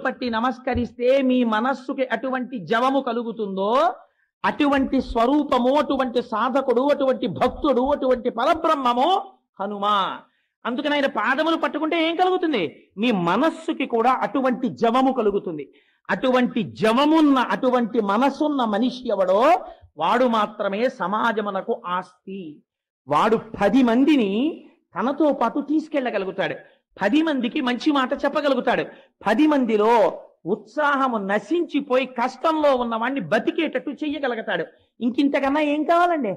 పట్టి నమస్కరిస్తే మీ మనస్సుకి అటువంటి జవము కలుగుతుందో, అటువంటి స్వరూపము, అటువంటి సాధకుడు, అటువంటి భక్తుడు, అటువంటి పరబ్రహ్మము హనుమ. అందుకని ఆయన పాదములు పట్టుకుంటే ఏం కలుగుతుంది? మీ మనస్సుకి కూడా అటువంటి జవము కలుగుతుంది. అటువంటి జవమున్న, అటువంటి మనసున్న మనిషి ఎవడో వాడు మాత్రమే సమాజమునకు ఆస్తి. వాడు 10 మందిని తనతో పాటు తీసుకెళ్ళగలుగుతాడు. 10 మందికి మంచి మాట చెప్పగలుగుతాడు. 10 మందిలో ఉత్సాహము నశించిపోయి కష్టంలో ఉన్నవాడిని బతికేటట్టు చెయ్యగలుగుతాడు. ఇంకింతకన్నా ఏం కావాలండి?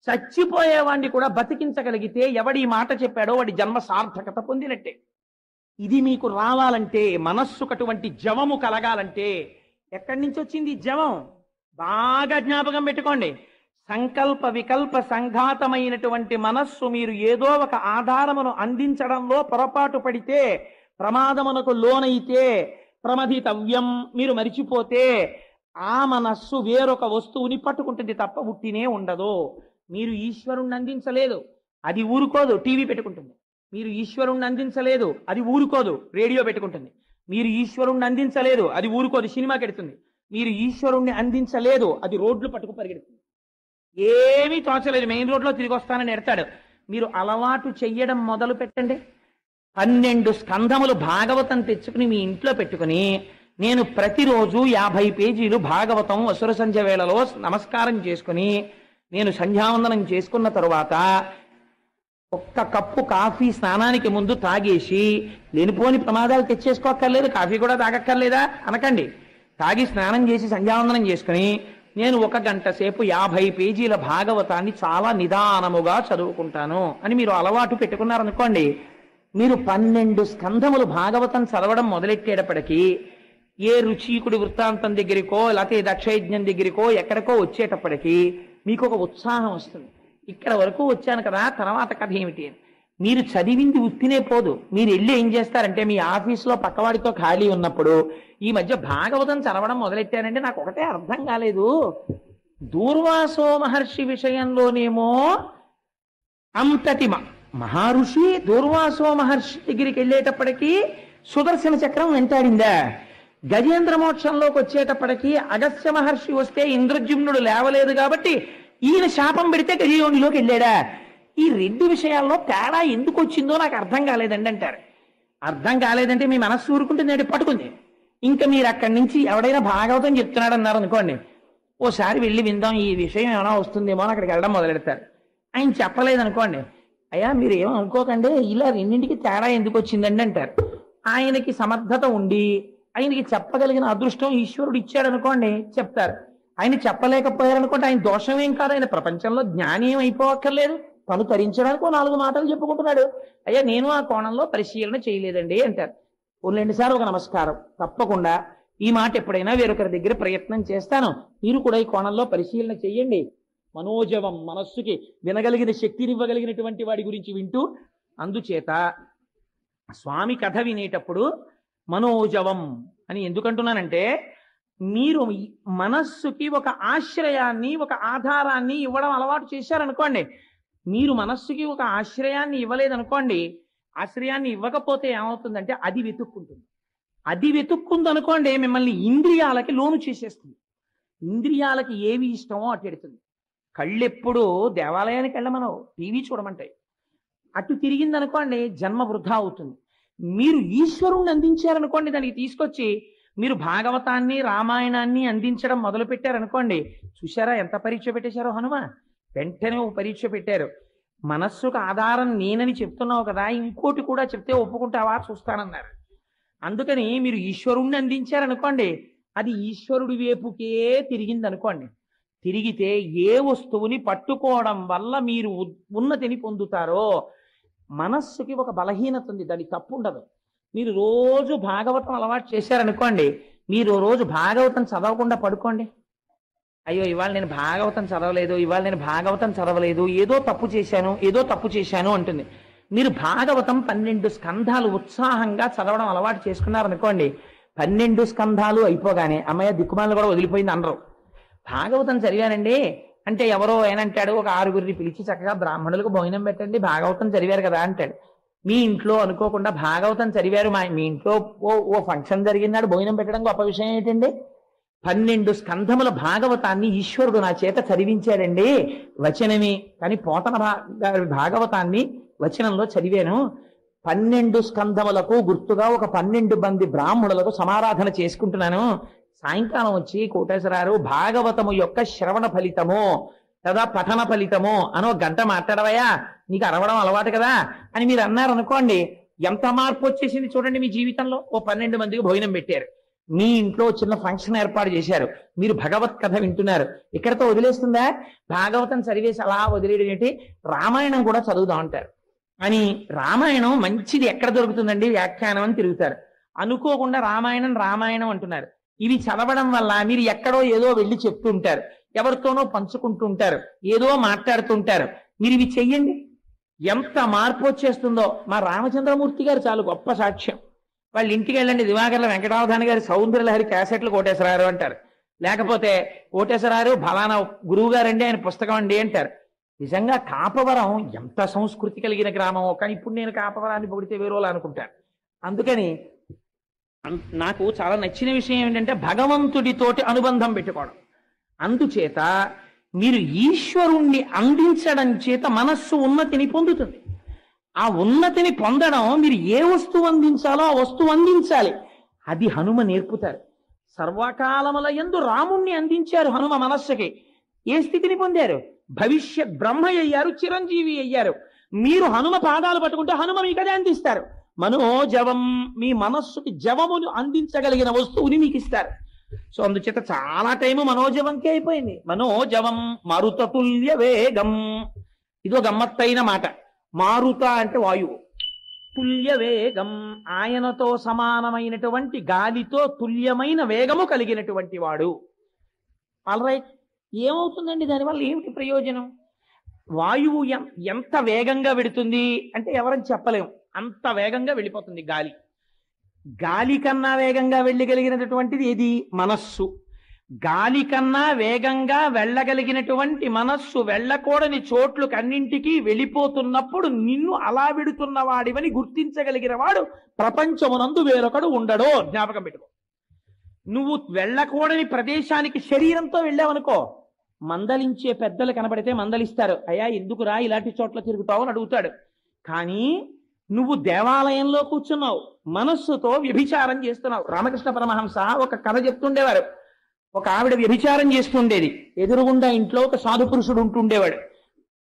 చచ్చిపోయేవాడిని కూడా బతికించగలిగితే ఎవడి మాట చెప్పాడో వాడి జన్మ సార్థకత పొందినట్టే. ఇది మీకు రావాలంటే, మనస్సుకు అటువంటి జవము కలగాలంటే ఎక్కడి నుంచి వచ్చింది జవం? బాగా జ్ఞాపకం పెట్టుకోండి. సంకల్ప వికల్ప సంఘాతమైనటువంటి మనస్సు మీరు ఏదో ఒక ఆధారమును అందించడంలో పొరపాటు పడితే, ప్రమాదమునకు లోనైతే, ప్రమదితవ్యం మీరు మరిచిపోతే, ఆ మనస్సు వేరొక వస్తువుని పట్టుకుంటుంది తప్ప ఉట్టినే ఉండదు. మీరు ఈశ్వరుణ్ణి అందించలేదు, అది ఊరుకోదు, టీవీ పెట్టుకుంటుంది. మీరు ఈశ్వరుణ్ణి అందించలేదు, అది ఊరుకోదు, రేడియో పెట్టుకుంటుంది. మీరు ఈశ్వరుణ్ణి అందించలేదు, అది ఊరుకోదు, సినిమాకి ఎడుతుంది. మీరు ఈశ్వరుణ్ణి అందించలేదు, అది రోడ్లు పట్టుకు పరిగెడుతుంది. ఏమీ తోచలేదు, మెయిన్ రోడ్లో తిరిగి వస్తానని ఎడతాడు. మీరు అలవాటు చెయ్యడం మొదలు పెట్టండి. 12 స్కంధములు భాగవతం తెచ్చుకుని మీ ఇంట్లో పెట్టుకుని, నేను ప్రతిరోజు 50 పేజీలు భాగవతం అసుర సంధ్య వేళలో నమస్కారం చేసుకుని, నేను సంధ్యావందనం చేసుకున్న తరువాత ఒక్క కప్పు కాఫీ స్నానానికి ముందు తాగేసి, లేనిపోని ప్రమాదాలు తెచ్చేసుకోక్కర్లేదు, కాఫీ కూడా తాగక్కర్లేదా అనకండి. తాగి స్నానం చేసి సంధ్యావందనం చేసుకుని, నేను 1 గంట సేపు 50 పేజీల భాగవతాన్ని చాలా నిదానముగా చదువుకుంటాను అని మీరు అలవాటు పెట్టుకున్నారనుకోండి, మీరు 12 స్కంధములు భాగవతం చదవడం మొదలెట్టేటప్పటికీ ఏ రుచీకుడి వృత్తాంతం దగ్గరికో, లేకపోతే దక్షయజ్ఞం దగ్గరికో ఎక్కడికో వచ్చేటప్పటికీ మీకు ఒక ఉత్సాహం వస్తుంది. ఇక్కడ వరకు వచ్చాను కదా, తర్వాత కథ ఏమిటి అని. మీరు చదివింది ఉత్తినే పోదు. మీరు వెళ్ళి ఏం చేస్తారంటే, మీ ఆఫీసులో పక్కవాడితో ఖాళీ ఉన్నప్పుడు, ఈ మధ్య భాగవతం చదవడం మొదలెట్టానంటే నాకు ఒకటే అర్థం కాలేదు, దూర్వాసో మహర్షి విషయంలోనేమో అంతటి మహర్షి దూర్వాసో మహర్షి దగ్గరికి వెళ్ళేటప్పటికీ సుదర్శన చక్రం వెంటాడిందా, గజేంద్ర మోక్షంలోకి వచ్చేటప్పటికీ అగస్త్య మహర్షి వస్తే ఇంద్రజుమ్నుడు లేవలేదు కాబట్టి ఈయన శాపం పెడితే గజయోనిలోకి వెళ్ళాడా? ఈ 2 విషయాల్లో తేడా ఎందుకు వచ్చిందో నాకు అర్థం కాలేదండి అంటారు. అర్థం కాలేదంటే మీ మనస్సు ఊరుకుంటుంది, పట్టుకుంది. ఇంకా మీరు అక్కడి నుంచి ఎవడైనా భాగవతం చెప్తున్నాడు అన్నారు అనుకోండి, ఓసారి వెళ్ళి విందాం, ఈ విషయం ఏమైనా వస్తుందేమో అని అక్కడికి వెళ్ళడం మొదలెడతారు. ఆయన చెప్పలేదనుకోండి, అయ్యా మీరు ఏమో అనుకోకండి, ఇలా 2ంటికి తేడా ఎందుకు వచ్చిందండి అంటారు. ఆయనకి సమర్థత ఉండి ఆయనకి చెప్పగలిగిన అదృష్టం ఈశ్వరుడు ఇచ్చాడు అనుకోండి, చెప్తారు. ఆయన చెప్పలేకపోయారనుకోండి, ఆయన దోషం ఏం కాదు, ఆయన ప్రపంచంలో జ్ఞాని ఏం అయిపోవక్కర్లేదు, తను తరించడానికి 4 మాటలు చెప్పుకుంటున్నాడు. అయ్యా నేను ఆ కోణంలో పరిశీలన చేయలేదండి అంటారు. 2 సార్లు ఒక నమస్కారం, తప్పకుండా ఈ మాట ఎప్పుడైనా వేరొకరి దగ్గర ప్రయత్నం చేస్తాను, మీరు కూడా ఈ కోణంలో పరిశీలన చెయ్యండి. మనోజవం, మనస్సుకి వినగలిగిన శక్తినివ్వగలిగినటువంటి వాడి గురించి వింటూ, అందుచేత స్వామి కథ వినేటప్పుడు మనోజవం అని ఎందుకంటున్నానంటే, మీరు మనస్సుకి ఒక ఆశ్రయాన్ని, ఒక ఆధారాన్ని ఇవ్వడం అలవాటు చేశారనుకోండి, మీరు మనస్సుకి ఒక ఆశ్రయాన్ని ఇవ్వలేదనుకోండి, ఆశ్రయాన్ని ఇవ్వకపోతే ఏమవుతుందంటే అది వెతుక్కుంటుంది. అది వెతుక్కుంది అనుకోండి, మిమ్మల్ని ఇంద్రియాలకి లోను చేసేస్తుంది. ఇంద్రియాలకి ఏవి ఇష్టమో అటు ఎడుతుంది. కళ్ళెప్పుడు దేవాలయానికి వెళ్ళమనో, టీవీ చూడమంటాయి. అటు తిరిగిందనుకోండి, జన్మ వృధా అవుతుంది. మీరు ఈశ్వరుణ్ణి అందించారనుకోండి, దానికి తీసుకొచ్చి మీరు భాగవతాన్ని, రామాయణాన్ని అందించడం మొదలు పెట్టారనుకోండి, చూశారా ఎంత పరీక్ష పెట్టేశారో హనుమ. వెంటనే ఒక పరీక్ష పెట్టారు. మనస్సుకు ఆధారం నేనని చెప్తున్నావు కదా, ఇంకోటి కూడా చెప్తే ఒప్పుకుంటావా చూస్తానన్నారు. అందుకని మీరు ఈశ్వరుణ్ణి అందించారనుకోండి, అది ఈశ్వరుడి వైపుకే తిరిగింది అనుకోండి. తిరిగితే ఏ వస్తువుని పట్టుకోవడం వల్ల మీరు ఉన్నతిని పొందుతారో, మనస్సుకి ఒక బలహీనత ఉంది, దానికి తప్పు ఉండదు. మీరు రోజు భాగవతం అలవాటు చేశారనుకోండి, మీరు రోజు భాగవతం చదవకుండా పడుకోండి, అయ్యో ఇవాళ నేను భాగవతం చదవలేదు, ఇవాళ నేను భాగవతం చదవలేదు, ఏదో తప్పు చేశాను అంటుంది. మీరు భాగవతం 12 స్కంధాలు ఉత్సాహంగా చదవడం అలవాటు చేసుకున్నారనుకోండి, 12 స్కంధాలు అయిపోగానే అమ్మయ్య దిక్కుమాలను కూడా వదిలిపోయింది అనరు. భాగవతం చదివానండి అంటే ఎవరో ఏనంటాడు, ఒక 6గురిని పిలిచి చక్కగా బ్రాహ్మణులకు భోజనం పెట్టండి, భాగవతం చదివారు కదా అంటాడు. మీ ఇంట్లో అనుకోకుండా భాగవతం చదివారు, మీ ఇంట్లో ఓ ఫంక్షన్ జరిగినాడు భోజనం పెట్టడం గొప్ప విషయం ఏంటండి? 12 స్కంధముల భాగవతాన్ని ఈశ్వరుడు నా చేత చదివించాడండి, వచనమే. కానీ పోతన భాగవతాన్ని వచనంలో చదివాను. 12 స్కంధములకు గుర్తుగా ఒక 12 మంది బ్రాహ్మణులకు సమారాధన చేసుకుంటున్నాను. సాయంకాలం వచ్చి కోటేశ్వరారు భాగవతము యొక్క శ్రవణ ఫలితము కదా పఠన ఫలితము అని ఒక గంట మాట్లాడవయా, నీకు అరవడం అలవాటు కదా అని మీరు అన్నారు అనుకోండి, ఎంత మార్పు వచ్చేసింది చూడండి మీ జీవితంలో. ఓ 12 మందికి భోజనం పెట్టారు, మీ ఇంట్లో చిన్న ఫంక్షన్ ఏర్పాటు చేశారు, మీరు భగవత్ కథ వింటున్నారు. ఇక్కడతో వదిలేస్తుందా? భాగవతం చదివేసి అలా వదిలేయడం ఏంటి? రామాయణం కూడా చదువుదాం అంటారు. అని రామాయణం మంచిది ఎక్కడ దొరుకుతుందండి? వ్యాఖ్యానం అని తిరుగుతారు. అనుకోకుండా రామాయణం రామాయణం అంటున్నారు. ఇవి చదవడం వల్ల మీరు ఎక్కడో ఏదో వెళ్ళి చెప్తుంటారు, ఎవరితోనో పంచుకుంటుంటారు, ఏదో మాట్లాడుతుంటారు. మీరు ఇవి చెయ్యండి, ఎంత మార్పు వచ్చేస్తుందో. మా రామచంద్రమూర్తి గారు చాలు గొప్ప సాక్ష్యం. వాళ్ళ ఇంటికి వెళ్ళండి, దివాకర్ల వెంకటావధాని గారి సౌందర్యలహరి క్యాసెట్లు కోటేశ్వరారు అంటారు, లేకపోతే కోటేశ్వరారు ఫలానా గురువు గారండి ఆయన పుస్తకం అండి అంటారు. నిజంగా కాపవరం ఎంత సంస్కృతి కలిగిన గ్రామమో. కానీ ఇప్పుడు నేను కాపవరాన్ని పొగిడితే వేరేలా అనుకుంటాను. అందుకని నాకు చాలా నచ్చిన విషయం ఏంటంటే భగవంతుడితోటి అనుబంధం పెట్టుకోవడం. అందుచేత మీరు ఈశ్వరుణ్ణి అందించడం చేత మనస్సు ఉన్నతిని పొందుతుంది. ఆ ఉన్నతిని పొందడం, మీరు ఏ వస్తువు అందించాలో ఆ వస్తువు అందించాలి. అది హనుమ నేర్పుతారు. సర్వకాలముల యందు రాముణ్ణి అందించారు హనుమ మనస్సుకి. ఏ స్థితిని పొందారు? భవిష్యత్ బ్రహ్మ అయ్యారు, చిరంజీవి అయ్యారు. మీరు హనుమ పాదాలు పట్టుకుంటే హనుమ మీకు అదే అందిస్తారు. మనోజవం, మీ మనస్సుకి జవమును అందించగలిగిన వస్తువుని మీకు ఇస్తారు. సో అందుచేత చాలా టైము మనోజవంకే అయిపోయింది. మనోజవం మారుతతుల్య వేగం, ఇదో గమ్మత్తైన మాట. మారుత అంటే వాయువు, తుల్య వేగం ఆయనతో సమానమైనటువంటి గాలితో తుల్యమైన వేగము కలిగినటువంటి వాడు. ఆల్ రైట్, ఏమవుతుందండి దానివల్ల? ఏమిటి ప్రయోజనం? వాయువు ఎంత వేగంగా వెడుతుంది అంటే ఎవరని చెప్పలేము, అంత వేగంగా వెళ్ళిపోతుంది గాలి. గాలి కన్నా వేగంగా వెళ్ళగలిగినటువంటిది ఏది? మనస్సు. గాలి కన్నా వేగంగా వెళ్ళగలిగినటువంటి మనస్సు వెళ్ళకూడని చోట్లకు అన్నింటికీ వెళ్ళిపోతున్నప్పుడు నిన్ను అలా వెడుతున్న వాడివని గుర్తించగలిగిన వాడు ప్రపంచమునందు వేరొకడు ఉండడో. జ్ఞాపకం పెట్టుకో. నువ్వు వెళ్ళకూడని ప్రదేశానికి శరీరంతో వెళ్ళావనుకో, మందలించే పెద్దలు కనబడితే మందలిస్తారు, అయ్యా ఎందుకురా ఇలాంటి చోట్ల తిరుగుతావు అని అడుగుతాడు. కానీ నువ్వు దేవాలయంలో కూర్చున్నావు, మనస్సుతో వ్యభిచారం చేస్తున్నావు. రామకృష్ణ పరమహంస ఒక కథ చెప్తుండేవారు. ఒక ఆవిడ వ్యభిచారం చేస్తుండేది, ఎదురుగుండా ఇంట్లో ఒక సాధు పురుషుడు ఉంటుండేవాడు.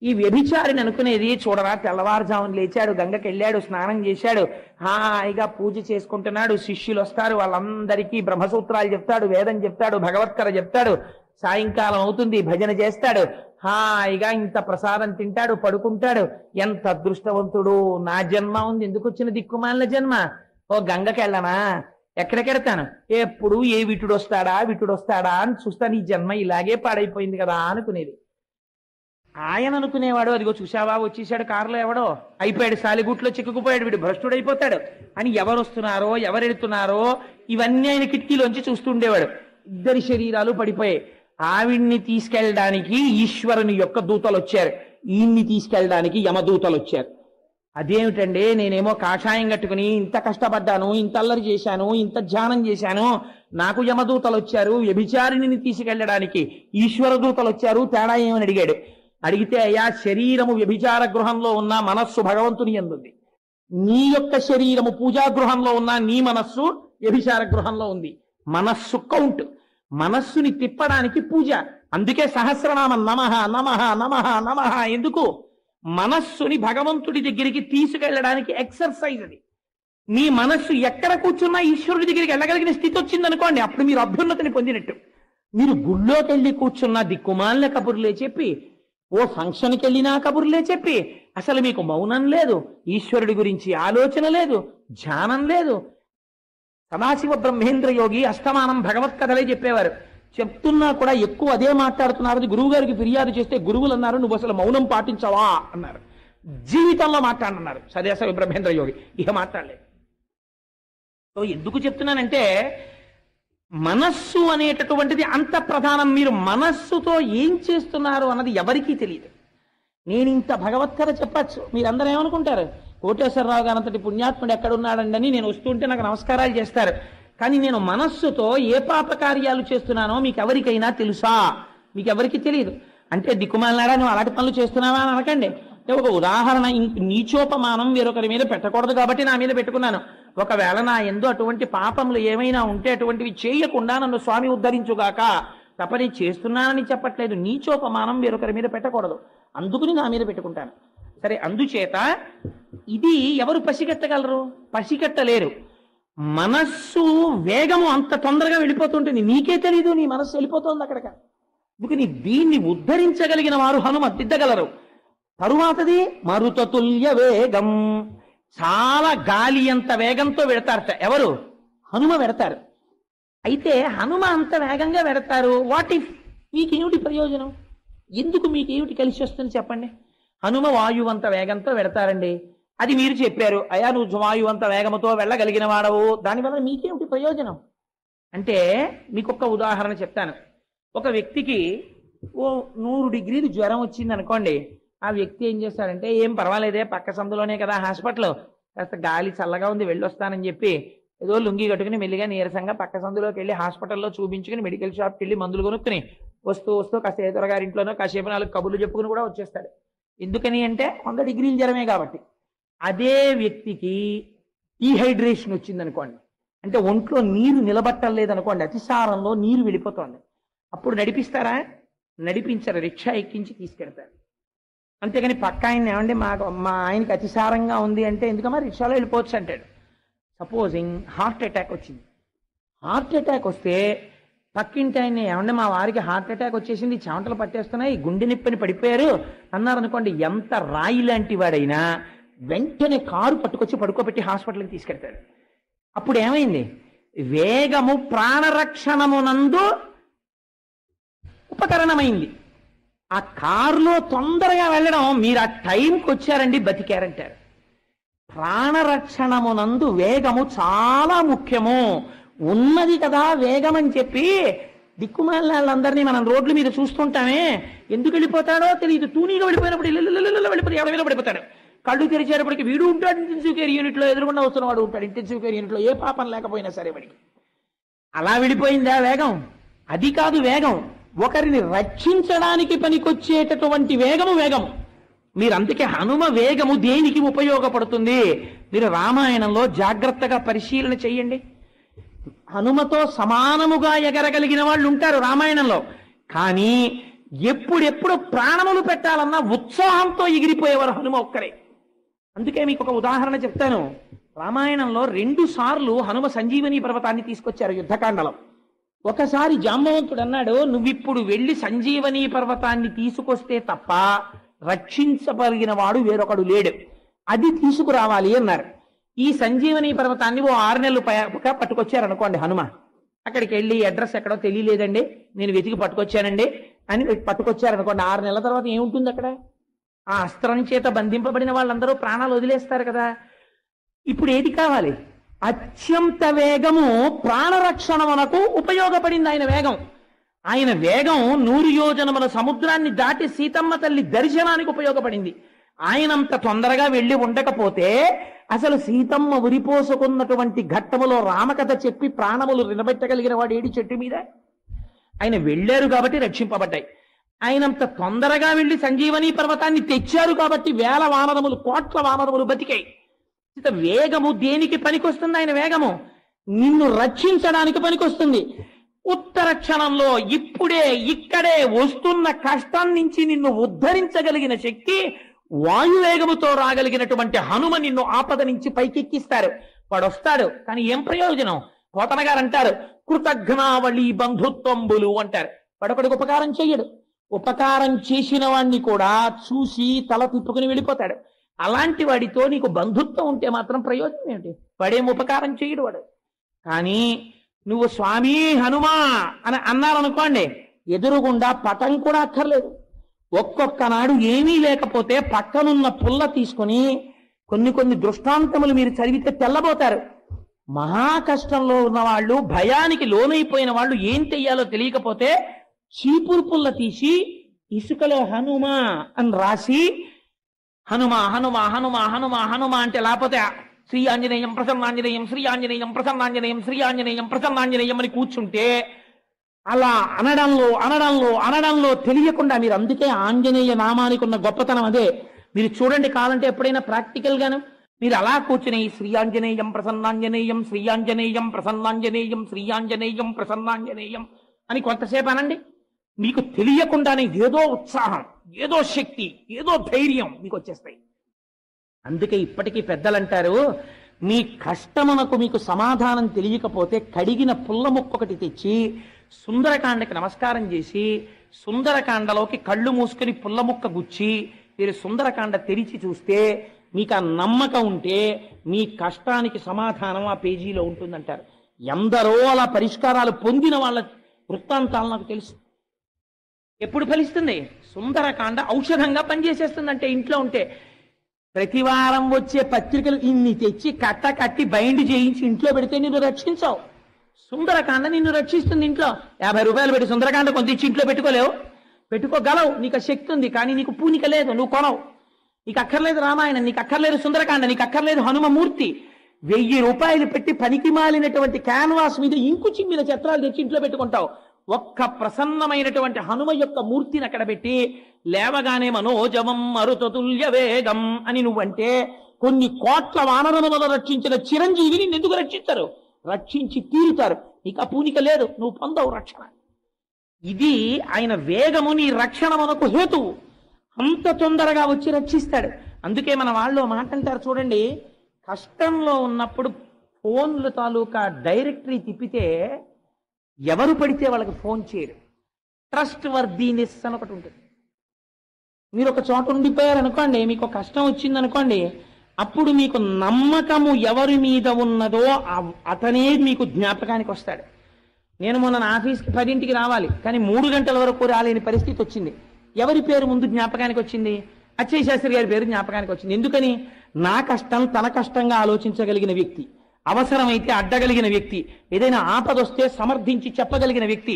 ఈ వ్యభిచారిని అనుకునేది, చూడరా తెల్లవారుజామున లేచాడు, గంగకి వెళ్ళాడు, స్నానం చేశాడు, హాయిగా పూజ చేసుకుంటున్నాడు, శిష్యులు వస్తారు, వాళ్ళందరికీ బ్రహ్మసూత్రాలు చెప్తాడు, వేదం చెప్తాడు, భగవత్కర చెప్తాడు, సాయంకాలం అవుతుంది భజన చేస్తాడు, హాయిగా ఇంత ప్రసాదం తింటాడు, పడుకుంటాడు. ఎంత అదృష్టవంతుడు, నా జన్మ ఉంది, ఎందుకు వచ్చిన దిక్కుమాలిన జన్మ? ఓ గంగకి వెళ్ళనా, ఎక్కడికెడతాను, ఎప్పుడు ఏ విటుడు వస్తాడా అని చూస్తాను, ఈ జన్మ ఇలాగే పాడైపోయింది కదా అనుకునేది. ఆయన అనుకునేవాడు, అదిగో చూసావా వచ్చేసాడు కారులో ఎవడో, అయిపోయాడు, సాలిగుట్లో చిక్కుకుపోయాడు, వీడు భ్రష్టుడైపోతాడు అని. ఎవరు వస్తున్నారో ఎవరెడుతున్నారో ఇవన్నీ ఆయన కిటికీలోంచి చూస్తుండేవాడు. 2 శరీరాలు పడిపోయాయి. ఆవిడ్ని తీసుకెళ్ళడానికి ఈశ్వరుని యొక్క దూతలు వచ్చారు, ఈయన్ని తీసుకెళ్ళడానికి యమదూతలు వచ్చారు. అదేమిటండి, నేనేమో కాషాయం కట్టుకుని ఇంత కష్టపడ్డాను, ఇంత అల్లరి చేశాను, ఇంత ధ్యానం చేశాను, నాకు యమదూతలు వచ్చారు, వ్యభిచారిణిని తీసుకెళ్ళడానికి ఈశ్వర దూతలు వచ్చారు, తేడా ఏమని అడిగాడు. అడిగితే, అయ్యా శరీరము వ్యభిచార గృహంలో ఉన్న మనస్సు భగవంతుని యందుంది, నీ యొక్క శరీరము పూజా గృహంలో ఉన్న నీ మనస్సు వ్యభిచార గృహంలో ఉంది. మనస్సు కౌంట్, మనస్సుని తిప్పడానికి పూజ. అందుకే సహస్రనామం నమః నమః నమః నమః. ఎందుకు? మనస్సుని భగవంతుడి దగ్గరికి తీసుకెళ్ళడానికి ఎక్సర్సైజ్ అది. మీ మనస్సు ఎక్కడ కూర్చున్నా ఈశ్వరుడి దగ్గరికి వెళ్ళగలిగిన స్థితి వచ్చిందనుకోండి, అప్పుడు మీరు అభ్యున్నతిని పొందినట్టు. మీరు గుళ్ళోకి వెళ్ళి కూర్చున్న దిక్కుమాలిన కబుర్లే చెప్పి, ఓ ఫంక్షన్కి వెళ్ళినా కబుర్లే చెప్పి, అసలు మీకు మౌనం లేదు, ఈశ్వరుడి గురించి ఆలోచన లేదు, ధ్యానం లేదు. సదాశివ బ్రహ్మేంద్ర యోగి అస్తమానం భగవత్ కథలే చెప్పేవారు. చెప్తున్నా కూడా ఎక్కువ అదే మాట్లాడుతున్నారు. గురువు గారికి ఫిర్యాదు చేస్తే గురువులు అన్నారు, నువ్వు అసలు మౌనం పాటించవా అన్నారు. జీవితంలో మాట్లాడన్నారు సదాశివ బ్రహ్మేంద్ర యోగి, ఇక మాట్లాడలేదు. సో ఎందుకు చెప్తున్నానంటే, మనస్సు అనేటటువంటిది అంత ప్రధానం. మీరు మనస్సుతో ఏం చేస్తున్నారు అన్నది ఎవరికీ తెలియదు. నేను ఇంత భగవత్కథ చెప్పచ్చు, మీరందరూ ఏమనుకుంటారు, కోటేశ్వరరావు గారు అంతటి పుణ్యాత్ముడు ఎక్కడున్నాడండి నేను వస్తుంటే నాకు నమస్కారాలు చేస్తారు. కానీ నేను మనస్సుతో ఏ పాప కార్యాలు చేస్తున్నానో మీకు ఎవరికైనా తెలుసా? మీకు ఎవరికి తెలియదు. అంటే దిక్కుమాలనాడా నువ్వు అలాంటి పనులు చేస్తున్నావా అని అనకండి. అంటే ఒక ఉదాహరణ, నీచోపమానం వేరొకరి మీద పెట్టకూడదు కాబట్టి నా మీద పెట్టుకున్నాను. ఒకవేళ నా యందు అటువంటి పాపములు ఏమైనా ఉంటే అటువంటివి చేయకుండా నన్ను స్వామి ఉద్ధరించుగాక తప్ప నేను చేస్తున్నానని చెప్పట్లేదు. నీచోపమానం వేరొకరి మీద పెట్టకూడదు, అందుకుని నా మీద పెట్టుకుంటాను. సరే, అందుచేత ఇది ఎవరు పసిగట్టగలరు? పసిగట్టలేరు. మనస్సు వేగము అంత తొందరగా వెళ్ళిపోతుంటుంది, నీకే తెలీదు నీ మనస్సు వెళ్ళిపోతుంది అక్కడిక. అందుకని దీన్ని ఉద్ధరించగలిగిన వారు హనుమ దిద్దగలరు. తరువాతది మరుతతుల్య వేగం, చాలా గాలి అంత వేగంతో వెడతారట. ఎవరు? హనుమ వెడతారు. అయితే హనుమ అంత వేగంగా వెడతారు, వాట్ ఇఫ్ మీకేమిటి ప్రయోజనం? ఎందుకు మీకేమిటి కలిసి వస్తుంది చెప్పండి? హనుమ వాయువంత వేగంతో వెడతారండి, అది మీరు చెప్పారు. అయ్యా నువ్వు వాయువంత వేగంతో వెళ్ళగలిగిన వాడవు, దానివల్ల మీకేమిటి ప్రయోజనం అంటే మీకు ఒక ఉదాహరణ చెప్తాను. ఒక వ్యక్తికి 100 డిగ్రీలు జ్వరం వచ్చింది అనుకోండి. ఆ వ్యక్తి ఏం చేస్తాడంటే, ఏం పర్వాలేదే పక్క సందులోనే కదా హాస్పిటల్, కాస్త గాలి చల్లగా ఉంది వెళ్ళొస్తానని చెప్పి ఏదో లుంగి కట్టుకుని మెల్లిగా నీరసంగా పక్క సందులోకి వెళ్ళి హాస్పిటల్లో చూపించుకుని మెడికల్ షాప్కి వెళ్ళి మందులు కొనుక్కుని వస్తూ కాస్త ఏదొరగారింట్లోనో కాసేపు 4 కబుర్లు చెప్పుకుని కూడా వచ్చేస్తాడు. ఎందుకని అంటే 100 డిగ్రీల జ్వరమే కాబట్టి. అదే వ్యక్తికి డీహైడ్రేషన్ వచ్చింది అనుకోండి, అంటే ఒంట్లో నీరు నిలబట్టలేదనుకోండి, అతిసారంలో నీరు వెళ్ళిపోతుంది. అప్పుడు నడిపిస్తారా? నడిపించరు, రిక్షా ఎక్కించి తీసుకెళ్తారు. అంతేగాని పక్క ఆయన ఏమంటే మా ఆయనకి అతిసారంగా ఉంది అంటే ఎందుకమ్మా రిక్షాలో వెళ్ళిపోవచ్చు అంటాడు. సపోజింగ్ హార్ట్ అటాక్ వచ్చింది. హార్ట్ అటాక్ వస్తే పక్కింటి ఆయన ఏమంటే మా వారికి హార్ట్ అటాక్ వచ్చేసింది, చెమటలు పట్టేస్తున్నాయి, గుండె నొప్పిని పడిపోయారు అన్నారనుకోండి, ఎంత రాయి లాంటి వాడైనా వెంటనే కారు పట్టుకొచ్చి పడుకోబెట్టి హాస్పిటల్కి తీసుకెళ్తాడు. అప్పుడు ఏమైంది? వేగము ప్రాణరక్షణమునందు ఉపకరణమైంది. ఆ కారులో తొందరగా వెళ్ళడం, మీరు ఆ టైంకి వచ్చారండి బతికారంటారు. ప్రాణరక్షణమునందు వేగము చాలా ముఖ్యము. ఉన్నది కదా వేగం అని చెప్పి దిక్కుమాలిన వాళ్ళందరినీ మనం రోడ్ల మీద చూస్తుంటామే, ఎందుకు వెళ్ళిపోతాడో తెలియదు. తూనీగా వెళ్ళిపోయినప్పుడు వెళ్ళిపోయి ఎవరి మీద పడిపోతాడు. కళ్ళు తెరిచేటప్పటికి వీడు ఉంటాడు ఇంటెన్సివ్ కేర్ యూనిట్లో, ఎదురుకుండా వస్తున్న వాడు ఉంటాడు ఇంటెన్సివ్ కేర్ యూనిట్లో, ఏ పాపం లేకపోయినా సరే వాడికి. అలా వెళ్ళిపోయిందా వేగం? అది కాదు వేగం, ఒకరిని రక్షించడానికి పనికొచ్చేటటువంటి వేగము వేగము. మీరు అందుకే హనుమ వేగము దేనికి ఉపయోగపడుతుంది? మీరు రామాయణంలో జాగ్రత్తగా పరిశీలన చెయ్యండి. హనుమతో సమానముగా ఎగరగలిగిన వాళ్ళు ఉంటారు రామాయణంలో, కానీ ఎప్పుడెప్పుడు ప్రాణములు పెట్టాలన్నా ఉత్సాహంతో ఎగిరిపోయేవారు హనుమ ఒక్కరే. అందుకే మీకు ఒక ఉదాహరణ చెప్తాను. రామాయణంలో 2 సార్లు హనుమ సంజీవని పర్వతాన్ని తీసుకొచ్చారు యుద్ధకాండలో. ఒకసారి జాంబవంతుడు అన్నాడు, నువ్విప్పుడు వెళ్ళి సంజీవని పర్వతాన్ని తీసుకొస్తే తప్ప రక్షించగలిగిన వాడు వేరొకడు లేడు, అది తీసుకురావాలి అన్నారు. ఈ సంజీవని పర్వతాన్ని 6 నెలలు పట్టుకొచ్చారనుకోండి హనుమ. అక్కడికి వెళ్ళి అడ్రస్ ఎక్కడో తెలియలేదండి, నేను వెతికి పట్టుకొచ్చానండి అని పట్టుకొచ్చారనుకోండి. 6 నెలల తర్వాత ఏముంటుంది అక్కడ? ఆ అస్త్రం చేత బంధింపబడిన వాళ్ళందరూ ప్రాణాలు వదిలేస్తారు కదా. ఇప్పుడు ఏది కావాలి? అత్యంత వేగము ప్రాణరక్షణమునకు ఉపయోగపడింది ఆయన వేగం. ఆయన వేగం 100 యోజనముల సముద్రాన్ని దాటి సీతమ్మ తల్లి దర్శనానికి ఉపయోగపడింది. ఆయనంత తొందరగా వెళ్ళి ఉండకపోతే అసలు సీతమ్మ ఉరిపోసుకున్నటువంటి ఘట్టములో రామకథ చెప్పి ప్రాణములు నిలబెట్టగలిగిన వాడు ఏడి చెట్టు మీద? ఆయన వెళ్ళారు కాబట్టి రక్షింపబడ్డాయి. ఆయనంత తొందరగా వెళ్ళి సంజీవని పర్వతాన్ని తెచ్చారు కాబట్టి వేల వానరములు, కోట్ల వానరములు బతికాయి. వేగము దేనికి పనికొస్తుంది? ఆయన వేగము నిన్ను రక్షించడానికి పనికొస్తుంది. ఉత్తర క్షణంలో ఇప్పుడే ఇక్కడే వస్తున్న కష్టం నుంచి నిన్ను ఉద్ధరించగలిగిన శక్తి వాయువేగముతో రాగలిగినటువంటి హనుమ నిన్ను ఆపద నుంచి పైకెక్కిస్తారు. వాడు వస్తాడు, కానీ ఏం ప్రయోజనం? పోతన గారు అంటారు, కృతజ్ఞావళి బంధుత్వంబులు అంటారు. వాడొకడికి ఉపకారం చెయ్యడు, ఉపకారం చేసిన వాడిని కూడా చూసి తల తిప్పుకుని వెళ్ళిపోతాడు. అలాంటి వాడితో నీకు బంధుత్వం ఉంటే మాత్రం ప్రయోజనం ఏమిటి? వాడేం ఉపకారం చేయడు వాడు. కానీ నువ్వు స్వామి హనుమా అని అన్నారనుకోండి, ఎదురుగుండా పటం కూడా అక్కర్లేదు. ఒక్కొక్క నాడు ఏమీ లేకపోతే పక్కనున్న పుల్ల తీసుకొని కొన్ని దృష్టాంతములు మీరు చదివితే తెల్లబోతారు. మహా కష్టంలో ఉన్న వాళ్ళు, భయానికి లోనైపోయిన వాళ్ళు ఏం చెయ్యాలో తెలియకపోతే చీపురు పుల్ల తీసి ఇసుకలో హనుమ అని రాసి హనుమ హనుమ హనుమ హనుమ హనుమ అంటే లేకపోతే శ్రీ ఆంజనేయం ప్రసన్నాంజనేయం శ్రీ ఆంజనేయం ప్రసన్నాంజనేయం శ్రీ ఆంజనేయం ప్రసన్నాంజనేయం అని కూర్చుంటే అలా అనడంలో అనడంలో అనడంలో తెలియకుండా మీరు, అందుకే ఆంజనేయ నామానికి ఉన్న గొప్పతనం అదే. మీరు చూడండి, కావాలంటే ఎప్పుడైనా ప్రాక్టికల్ గాను మీరు అలా కూర్చుని శ్రీ ఆంజనేయం ప్రసన్నాంజనేయం శ్రీ ఆంజనేయం ప్రసన్నాంజనేయం శ్రీ ఆంజనేయం ప్రసన్నాంజనేయం అని కొంతసేపు అనండి. మీకు తెలియకుండానే ఏదో ఉత్సాహం, ఏదో శక్తి, ఏదో ధైర్యం మీకు వచ్చేస్తాయి. అందుకే ఇప్పటికీ పెద్దలు అంటారు, మీ కష్టమునకు మీకు సమాధానం తెలియకపోతే కడిగిన పుల్ల ముక్క ఒకటి తెచ్చి సుందరకాండకి నమస్కారం చేసి సుందరకాండలోకి కళ్ళు మూసుకొని పుల్ల ముక్క గుచ్చి మీరు సుందరకాండ తెరిచి చూస్తే మీకు ఆ నమ్మకం ఉంటే మీ కష్టానికి సమాధానం ఆ పేజీలో ఉంటుందంటారు. ఎందరో అలా పరిష్కారాలు పొందిన వాళ్ళ వృత్తాంతాలు నాకు తెలుసు. ఎప్పుడు ఫలిస్తుంది? సుందరకాండ ఔషధంగా పనిచేసేస్తుందంటే ఇంట్లో ఉంటే. ప్రతి వారం వచ్చే పత్రికలు ఇన్ని తెచ్చి కట్టి బైండ్ చేయించి ఇంట్లో పెడితే నిన్ను రక్షించావు. సుందరకాండ నిన్ను రక్షిస్తుంది. ఇంట్లో 50 రూపాయలు పెట్టి సుందరకాండ కొంత ఇచ్చి ఇంట్లో పెట్టుకోలేవు, పెట్టుకోగలవు, నీకు ఆ శక్తి ఉంది, కానీ నీకు పూనిక లేదు, నువ్వు కొనవు. నీకు అక్కర్లేదు రామాయణం, నీకు అక్కర్లేదు సుందరకాండ, నీకు అక్కర్లేదు హనుమమూర్తి. 1000 రూపాయలు పెట్టి పనికి మాలినటువంటి క్యాన్వాస్ మీద ఇంకు చిమ్మిన చిత్రాలు తెచ్చి ఇంట్లో పెట్టుకుంటావు. ఒక్క ప్రసన్నమైనటువంటి హనుమ యొక్క మూర్తిని అక్కడ పెట్టి లేవగానే మనోజవం మరుతతుల్య వేగం అని నువ్వంటే కొన్ని కోట్ల వానరములను రక్షించిన చిరంజీవిని ఎందుకు రక్షించరు? రక్షించి తీరుతారు. నీకు ఆ పూనిక లేదు, నువ్వు పొందవు రక్షణ. ఇది ఆయన వేగము నీ రక్షణ మనకు హేతువు. అంత తొందరగా వచ్చి రక్షిస్తాడు. అందుకే మన వాళ్ళు మాట అంటారు చూడండి, కష్టంలో ఉన్నప్పుడు ఫోన్లు తాలూకా డైరెక్టరీ తిప్పితే ఎవరు పడితే వాళ్ళకి ఫోన్ చేయరు. ట్రస్ట్ వర్దీనెస్ అని ఒకటి ఉంటుంది. మీరు ఒక చోట ఉండిపోయారనుకోండి, మీకు కష్టం వచ్చిందనుకోండి, అప్పుడు మీకు నమ్మకము ఎవరి మీద ఉన్నదో అతనే మీకు జ్ఞాపకానికి వస్తాడు. నేను మొన్న నా ఆఫీస్కి 10ంటికి రావాలి, కానీ 3 గంటల వరకు రాలేని పరిస్థితి వచ్చింది. ఎవరి పేరు ముందు జ్ఞాపకానికి వచ్చింది? అచ్చయ్య శాస్త్రి గారి పేరు జ్ఞాపకానికి వచ్చింది. ఎందుకని? నా కష్టం తన కష్టంగా ఆలోచించగలిగిన వ్యక్తి, అవసరమైతే అడ్డగలిగిన వ్యక్తి, ఏదైనా ఆపదొస్తే సమర్థించి చెప్పగలిగిన వ్యక్తి.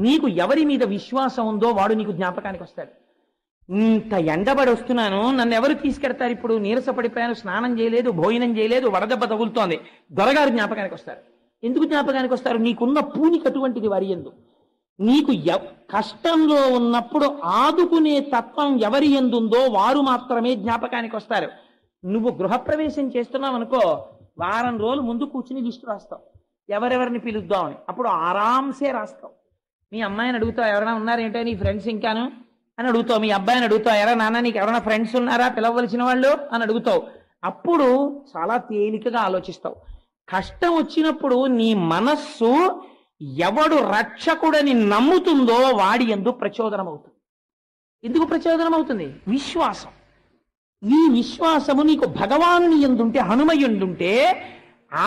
నీకు ఎవరి మీద విశ్వాసం ఉందో వాడు నీకు జ్ఞాపకానికి వస్తాడు. ఇంత ఎండబడి వస్తున్నాను, నన్ను ఎవరు తీసుకెడతారు? ఇప్పుడు నీరసపడిపోయాను, స్నానం చేయలేదు, భోజనం చేయలేదు, వడదెబ్బ తగులుతోంది, దొరగారు జ్ఞాపకానికి వస్తారు. ఎందుకు జ్ఞాపకానికి వస్తారు? నీకున్న పూనికి అటువంటిది వారి యందు. నీకు కష్టంలో ఉన్నప్పుడు ఆదుకునే తత్వం ఎవరి యందుందో వారు మాత్రమే జ్ఞాపకానికి వస్తారు. నువ్వు గృహప్రవేశం చేస్తున్నావు అనుకో, వారం రోజులు ముందు కూర్చుని లిస్టు రాస్తావు, ఎవరెవరిని పిలుద్దామని. అప్పుడు ఆరాంసే రాస్తావు. మీ అమ్మాయిని అడుగుతావు, ఎవరైనా ఉన్నారేంటో నీ ఫ్రెండ్స్ ఇంకాను అని అడుగుతావు. మీ అబ్బాయిని అడుగుతావు, ఎరా నాన్న నీకు ఎవరైనా ఫ్రెండ్స్ ఉన్నారా పిలవలసిన వాళ్ళు అని అడుగుతావు. అప్పుడు చాలా తేలికగా ఆలోచిస్తావు. కష్టం వచ్చినప్పుడు నీ మనస్సు ఎవడు రక్షకుడని నమ్ముతుందో వాడి యందు ప్రచోదనం అవుతుంది. ఎందుకు ప్రచోదనం అవుతుంది? విశ్వాసం. ఈ విశ్వాసము నీకు భగవానుని యందుంటే, హనుమయుండుంటే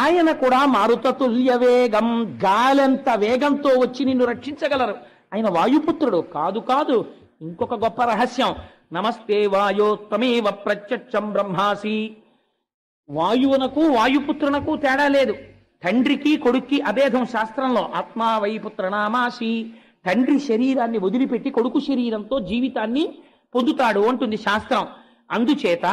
ఆయన కూడా మారుతతుల్య వేగం, గాలంత వేగంతో వచ్చి నిన్ను రక్షించగలరు. ఆయన వాయుపుత్రుడు కాదు. ఇంకొక గొప్ప రహస్యం, నమస్తే వాయోత్తమేవ ప్రత్యక్షం బ్రహ్మాసి. వాయువునకు వాయుపుత్రునకు తేడా లేదు. తండ్రికి కొడుక్కి అభేదం శాస్త్రంలో. ఆత్మా వైపుత్రనామాసి. తండ్రి శరీరాన్ని వదిలిపెట్టి కొడుకు శరీరంతో జీవితాన్ని పొందుతాడు అంటుంది శాస్త్రం. అందుచేత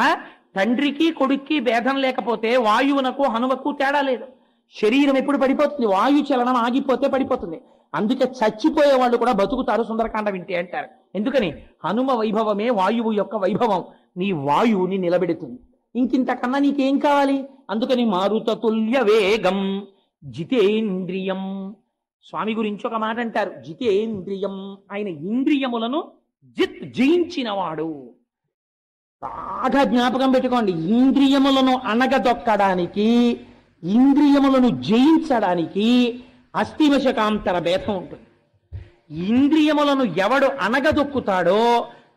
తండ్రికి కొడుక్కి భేదం లేకపోతే వాయువునకు హనుమకు తేడా లేదు. శరీరం ఎప్పుడు పడిపోతుంది? వాయు చలనం ఆగిపోతే పడిపోతుంది. అందుకే చచ్చిపోయే వాళ్ళు కూడా బతుకుతారు సుందరకాండ వింటే అంటారు. ఎందుకని? హనుమ వైభవమే వాయువు యొక్క వైభవం. నీ వాయువుని నిలబెడుతుంది. ఇంకింతకన్నా నీకేం కావాలి? అందుకని మారుతతుల్య వేగం జితేంద్రియం. స్వామి గురించి ఒక మాట అంటారు, జితేంద్రియం. ఆయన ఇంద్రియములను జయించినవాడు. బాగా జ్ఞాపకం పెట్టుకోండి, ఇంద్రియములను అణగదొక్కడానికి, ఇంద్రియములను జయించడానికి అస్థివశకాంతర భేదం ఉంటుంది. ఇంద్రియములను ఎవడు అణగదొక్కుతాడో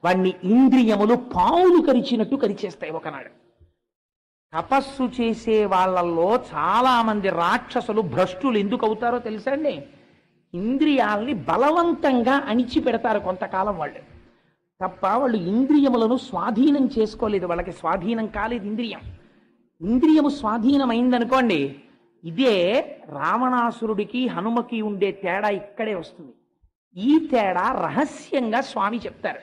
వాణ్ణి ఇంద్రియములు పావులు కరిచినట్టు కరిచేస్తాయి ఒకనాడు. తపస్సు చేసే వాళ్ళల్లో చాలా మంది రాక్షసులు భ్రష్టులు ఎందుకు అవుతారో తెలుసా అండి? ఇంద్రియాలని బలవంతంగా అణిచిపెడతారు కొంతకాలం వాళ్ళు తప్ప, వాళ్ళు ఇంద్రియములను స్వాధీనం చేసుకోలేదు. వాళ్ళకి స్వాధీనం కాలేదు ఇంద్రియం. ఇంద్రియము స్వాధీనమైందనుకోండి, ఇదే రావణాసురుడికి హనుమకి ఉండే తేడా ఇక్కడే వస్తుంది. ఈ తేడా రహస్యంగా స్వామి చెప్తారు.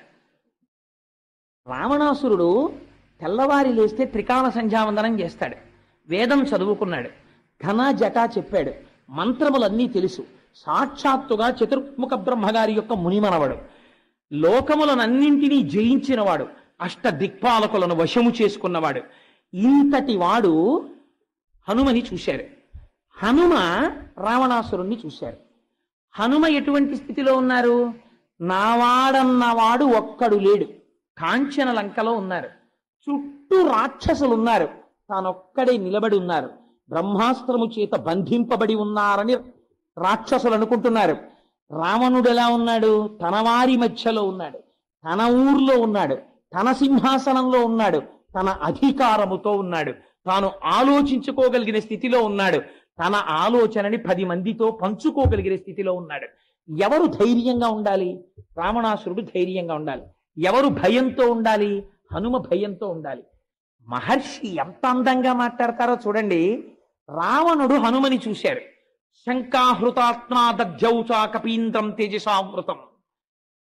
రావణాసురుడు తెల్లవారి లేస్తే త్రికాల సంధ్యావందనం చేస్తాడు, వేదం చదువుకున్నాడు, ఘన జటా చెప్పాడు, మంత్రములన్నీ తెలుసు, సాక్షాత్తుగా చతుర్ముఖ బ్రహ్మగారి యొక్క మునిమనవడు, లోకములనన్నింటినీ జయించినవాడు, అష్ట దిక్పాలకులను వశము చేసుకున్నవాడు. ఇంతటి వాడు హనుమని చూశారు. హనుమ రావణాసురుణ్ణి చూశారు. హనుమ ఎటువంటి స్థితిలో ఉన్నారు? నావాడన్నవాడు ఒక్కడు లేడు, కాంచన లంకలో ఉన్నారు, చుట్టూ రాక్షసులు ఉన్నారు, తానొక్కడే నిలబడి ఉన్నారు, బ్రహ్మాస్త్రము చేత బంధింపబడి ఉన్నారని రాక్షసులు అనుకుంటున్నారు. రావణుడు ఎలా ఉన్నాడు? తన వారి మధ్యలో ఉన్నాడు, తన ఊర్లో ఉన్నాడు, తన సింహాసనంలో ఉన్నాడు, తన అధికారముతో ఉన్నాడు, తాను ఆలోచించుకోగలిగిన స్థితిలో ఉన్నాడు, తన ఆలోచనని 10 మందితో పంచుకోగలిగిన స్థితిలో ఉన్నాడు. ఎవరు ధైర్యంగా ఉండాలి? రావణాసురుడు ధైర్యంగా ఉండాలి. ఎవరు భయంతో ఉండాలి? హనుమ భయంతో ఉండాలి. మహర్షి ఎంత అందంగా మాట్లాడతారో చూడండి. రావణుడు హనుమని చూశారు. శంకాహృతాత్మా దధ్యౌచా కపీంద్రం తేజసామృతం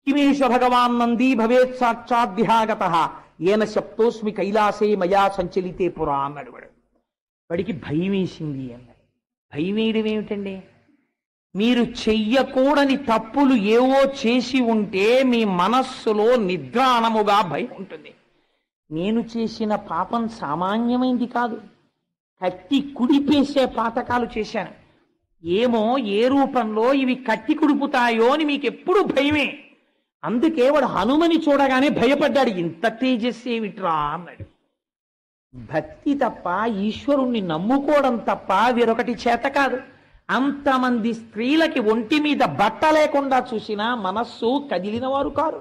కిమేష భగవాన్ నందీ భవేత్ సాక్షాద్ విహాగతః ఏన శప్తోస్మి కైలాసే మయా సంచలితే పురా అన్నాడు వాడు. వాడికి భయం వేసింది అన్నాడు. భయం వేయడం ఏమిటండి? మీరు చెయ్యకూడని తప్పులు ఏవో చేసి ఉంటే మీ మనస్సులో నిద్రాణముగా భయం ఉంటుంది. నేను చేసిన పాపం సామాన్యమైంది కాదు, కట్టి కుడిపేసే పాతకాలు చేశాను. ఏమో ఏ రూపంలో ఇవి కట్టి కుడుపుతాయో అని మీకు ఎప్పుడు భయమే. అందుకే వాడు హనుమని చూడగానే భయపడ్డాడు. ఇంత తేజస్సేమిట్రా అన్నాడు. భక్తి తప్ప, ఈశ్వరుణ్ణి నమ్ముకోవడం తప్ప వేరొకటి చేత కాదు. అంతమంది స్త్రీలకి ఒంటి మీద బట్ట లేకుండా చూసినా మనస్సు కదిలిన వారు కారు.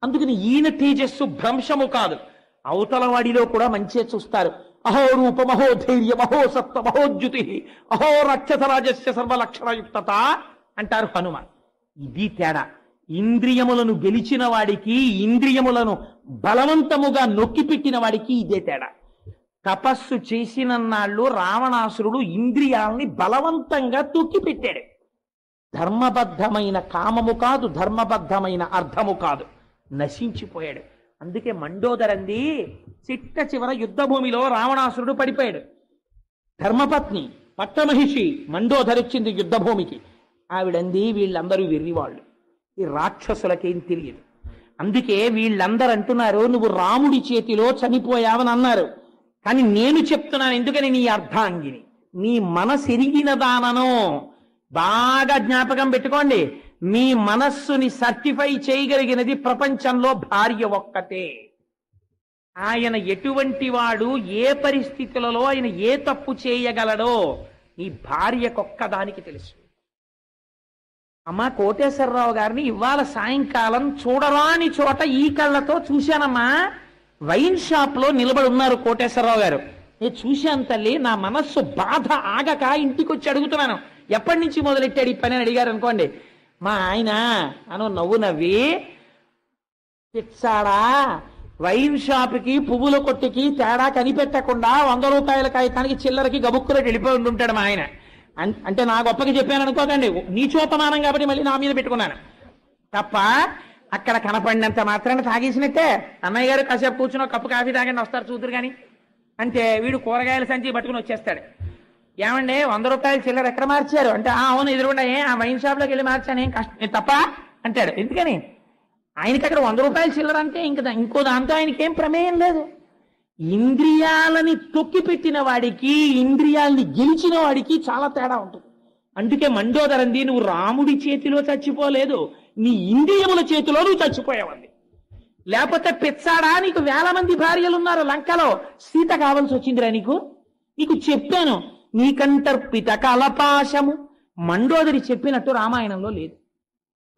అందుకని ఈయన తేజస్సు భ్రంశము కాదు. అవతల వాడిలో కూడా మంచిగా చూస్తారు. అహో రూపం, అహో ధైర్యం, అహో సత్వం, అహోద్యుతి, అహో రాక్షసరాజస్య సర్వలక్షణయుక్తత అంటారు హనుమ. ఇది తేడా. ఇంద్రియములను గెలిచిన వాడికి, ఇంద్రియములను బలవంతముగా నొక్కిపెట్టిన వాడికి ఇదే తేడా. తపస్సు చేసిన నాళ్ళు రావణాసురుడు ఇంద్రియాలని బలవంతంగా తొక్కిపెట్టాడు. ధర్మబద్ధమైన కామము కాదు, ధర్మబద్ధమైన అర్థము కాదు, నశించిపోయాడు. అందుకే మండోదరంది చిట్ట చివర యుద్ధభూమిలో రావణాసురుడు పడిపోయాడు. ధర్మపత్ని పట్టమహిషి మండోదరొచ్చింది యుద్ధభూమికి. ఆవిడంది, వీళ్ళందరూ వెర్రివాళ్ళు, ఈ రాక్షసులకేం తెలియదు. అందుకే వీళ్ళందరూ అంటున్నారు, నువ్వు రాముడి చేతిలో చనిపోయావని అన్నారు. కానీ నేను చెప్తున్నాను, ఎందుకని నీ అర్ధాంగిని, నీ మనసెరిగిన దానను బాగా జ్ఞాపకం పెట్టుకోండి. మీ మనస్సుని సర్టిఫై చేయగలిగినది ప్రపంచంలో భార్య ఒక్కతే. ఆయన ఎటువంటి వాడు, ఏ పరిస్థితులలో ఆయన ఏ తప్పు చేయగలడో ఈ భార్యకొక్కదానికి తెలుసు. అమ్మ కోటేశ్వరరావు గారిని ఇవాళ సాయంకాలం చూడరాని చోట ఈ కళ్ళతో చూశానమ్మా. వైన్ షాప్ లో నిలబడి ఉన్నారు కోటేశ్వరరావు గారు. నేను చూశాను తల్లి, నా మనస్సు బాధ ఆగక ఇంటికి వచ్చి అడుగుతున్నాను, ఎప్పటి నుంచి మొదలెట్టాడు ఈ పని అని అడిగారు అనుకోండి. మా ఆయన అను నవ్వు నవ్వి, పిచ్చాడా, వైన్ షాప్కి పువ్వుల కొట్టుకి తేడా కనిపెట్టకుండా 100 రూపాయల కాగితానికి చిల్లరకి గబుక్కులో వెళ్ళిపోయి ఉంటాడు మా ఆయన. అంటే నా గొప్పకి చెప్పాను అనుకోకండి, నీచోపమానం కాబట్టి మళ్ళీ నా మీద పెట్టుకున్నాను తప్ప. అక్కడ కనపడినంత మాత్రాన్ని తాగేసినట్టే, అన్నయ్య గారు కాసేపు కూర్చుని కప్పు కాఫీ తాగండి వస్తారు చూద్దరు కానీ అంటే వీడు కూరగాయల సంచి పట్టుకుని వచ్చేస్తాడు. ఏమండి 100 రూపాయల చిల్లర ఎక్కడ మార్చారు అంటే, అవును ఎదురుకుండా, ఆ వైన్ షాప్లోకి వెళ్ళి మార్చాను, ఏం కష్టం తప్ప అంటాడు. ఎందుకని? ఆయనకి అక్కడ 100 రూపాయల చిల్లర అంటే ఇంకో దాంతో ఆయనకేం ప్రమేయం లేదు. ఇంద్రియాలని తొక్కిపెట్టిన వాడికి, ఇంద్రియాలని గెలిచిన వాడికి చాలా తేడా ఉంటుంది. అందుకే మండోదరంది, నువ్వు రాముడి చేతిలో చచ్చిపోలేదు, నీ ఇంద్రియముల చేతిలో నువ్వు చచ్చిపోయావంది. లేకపోతే పిచ్చాడా, నీకు 1000 మంది భార్యలు ఉన్నారు లంకలో, సీత కావాల్సి వచ్చిందిరా నీకు చెప్పాను. నీకంటర్పిత కలపాశము మండోదరి చెప్పినట్టు రామాయణంలో లేదు.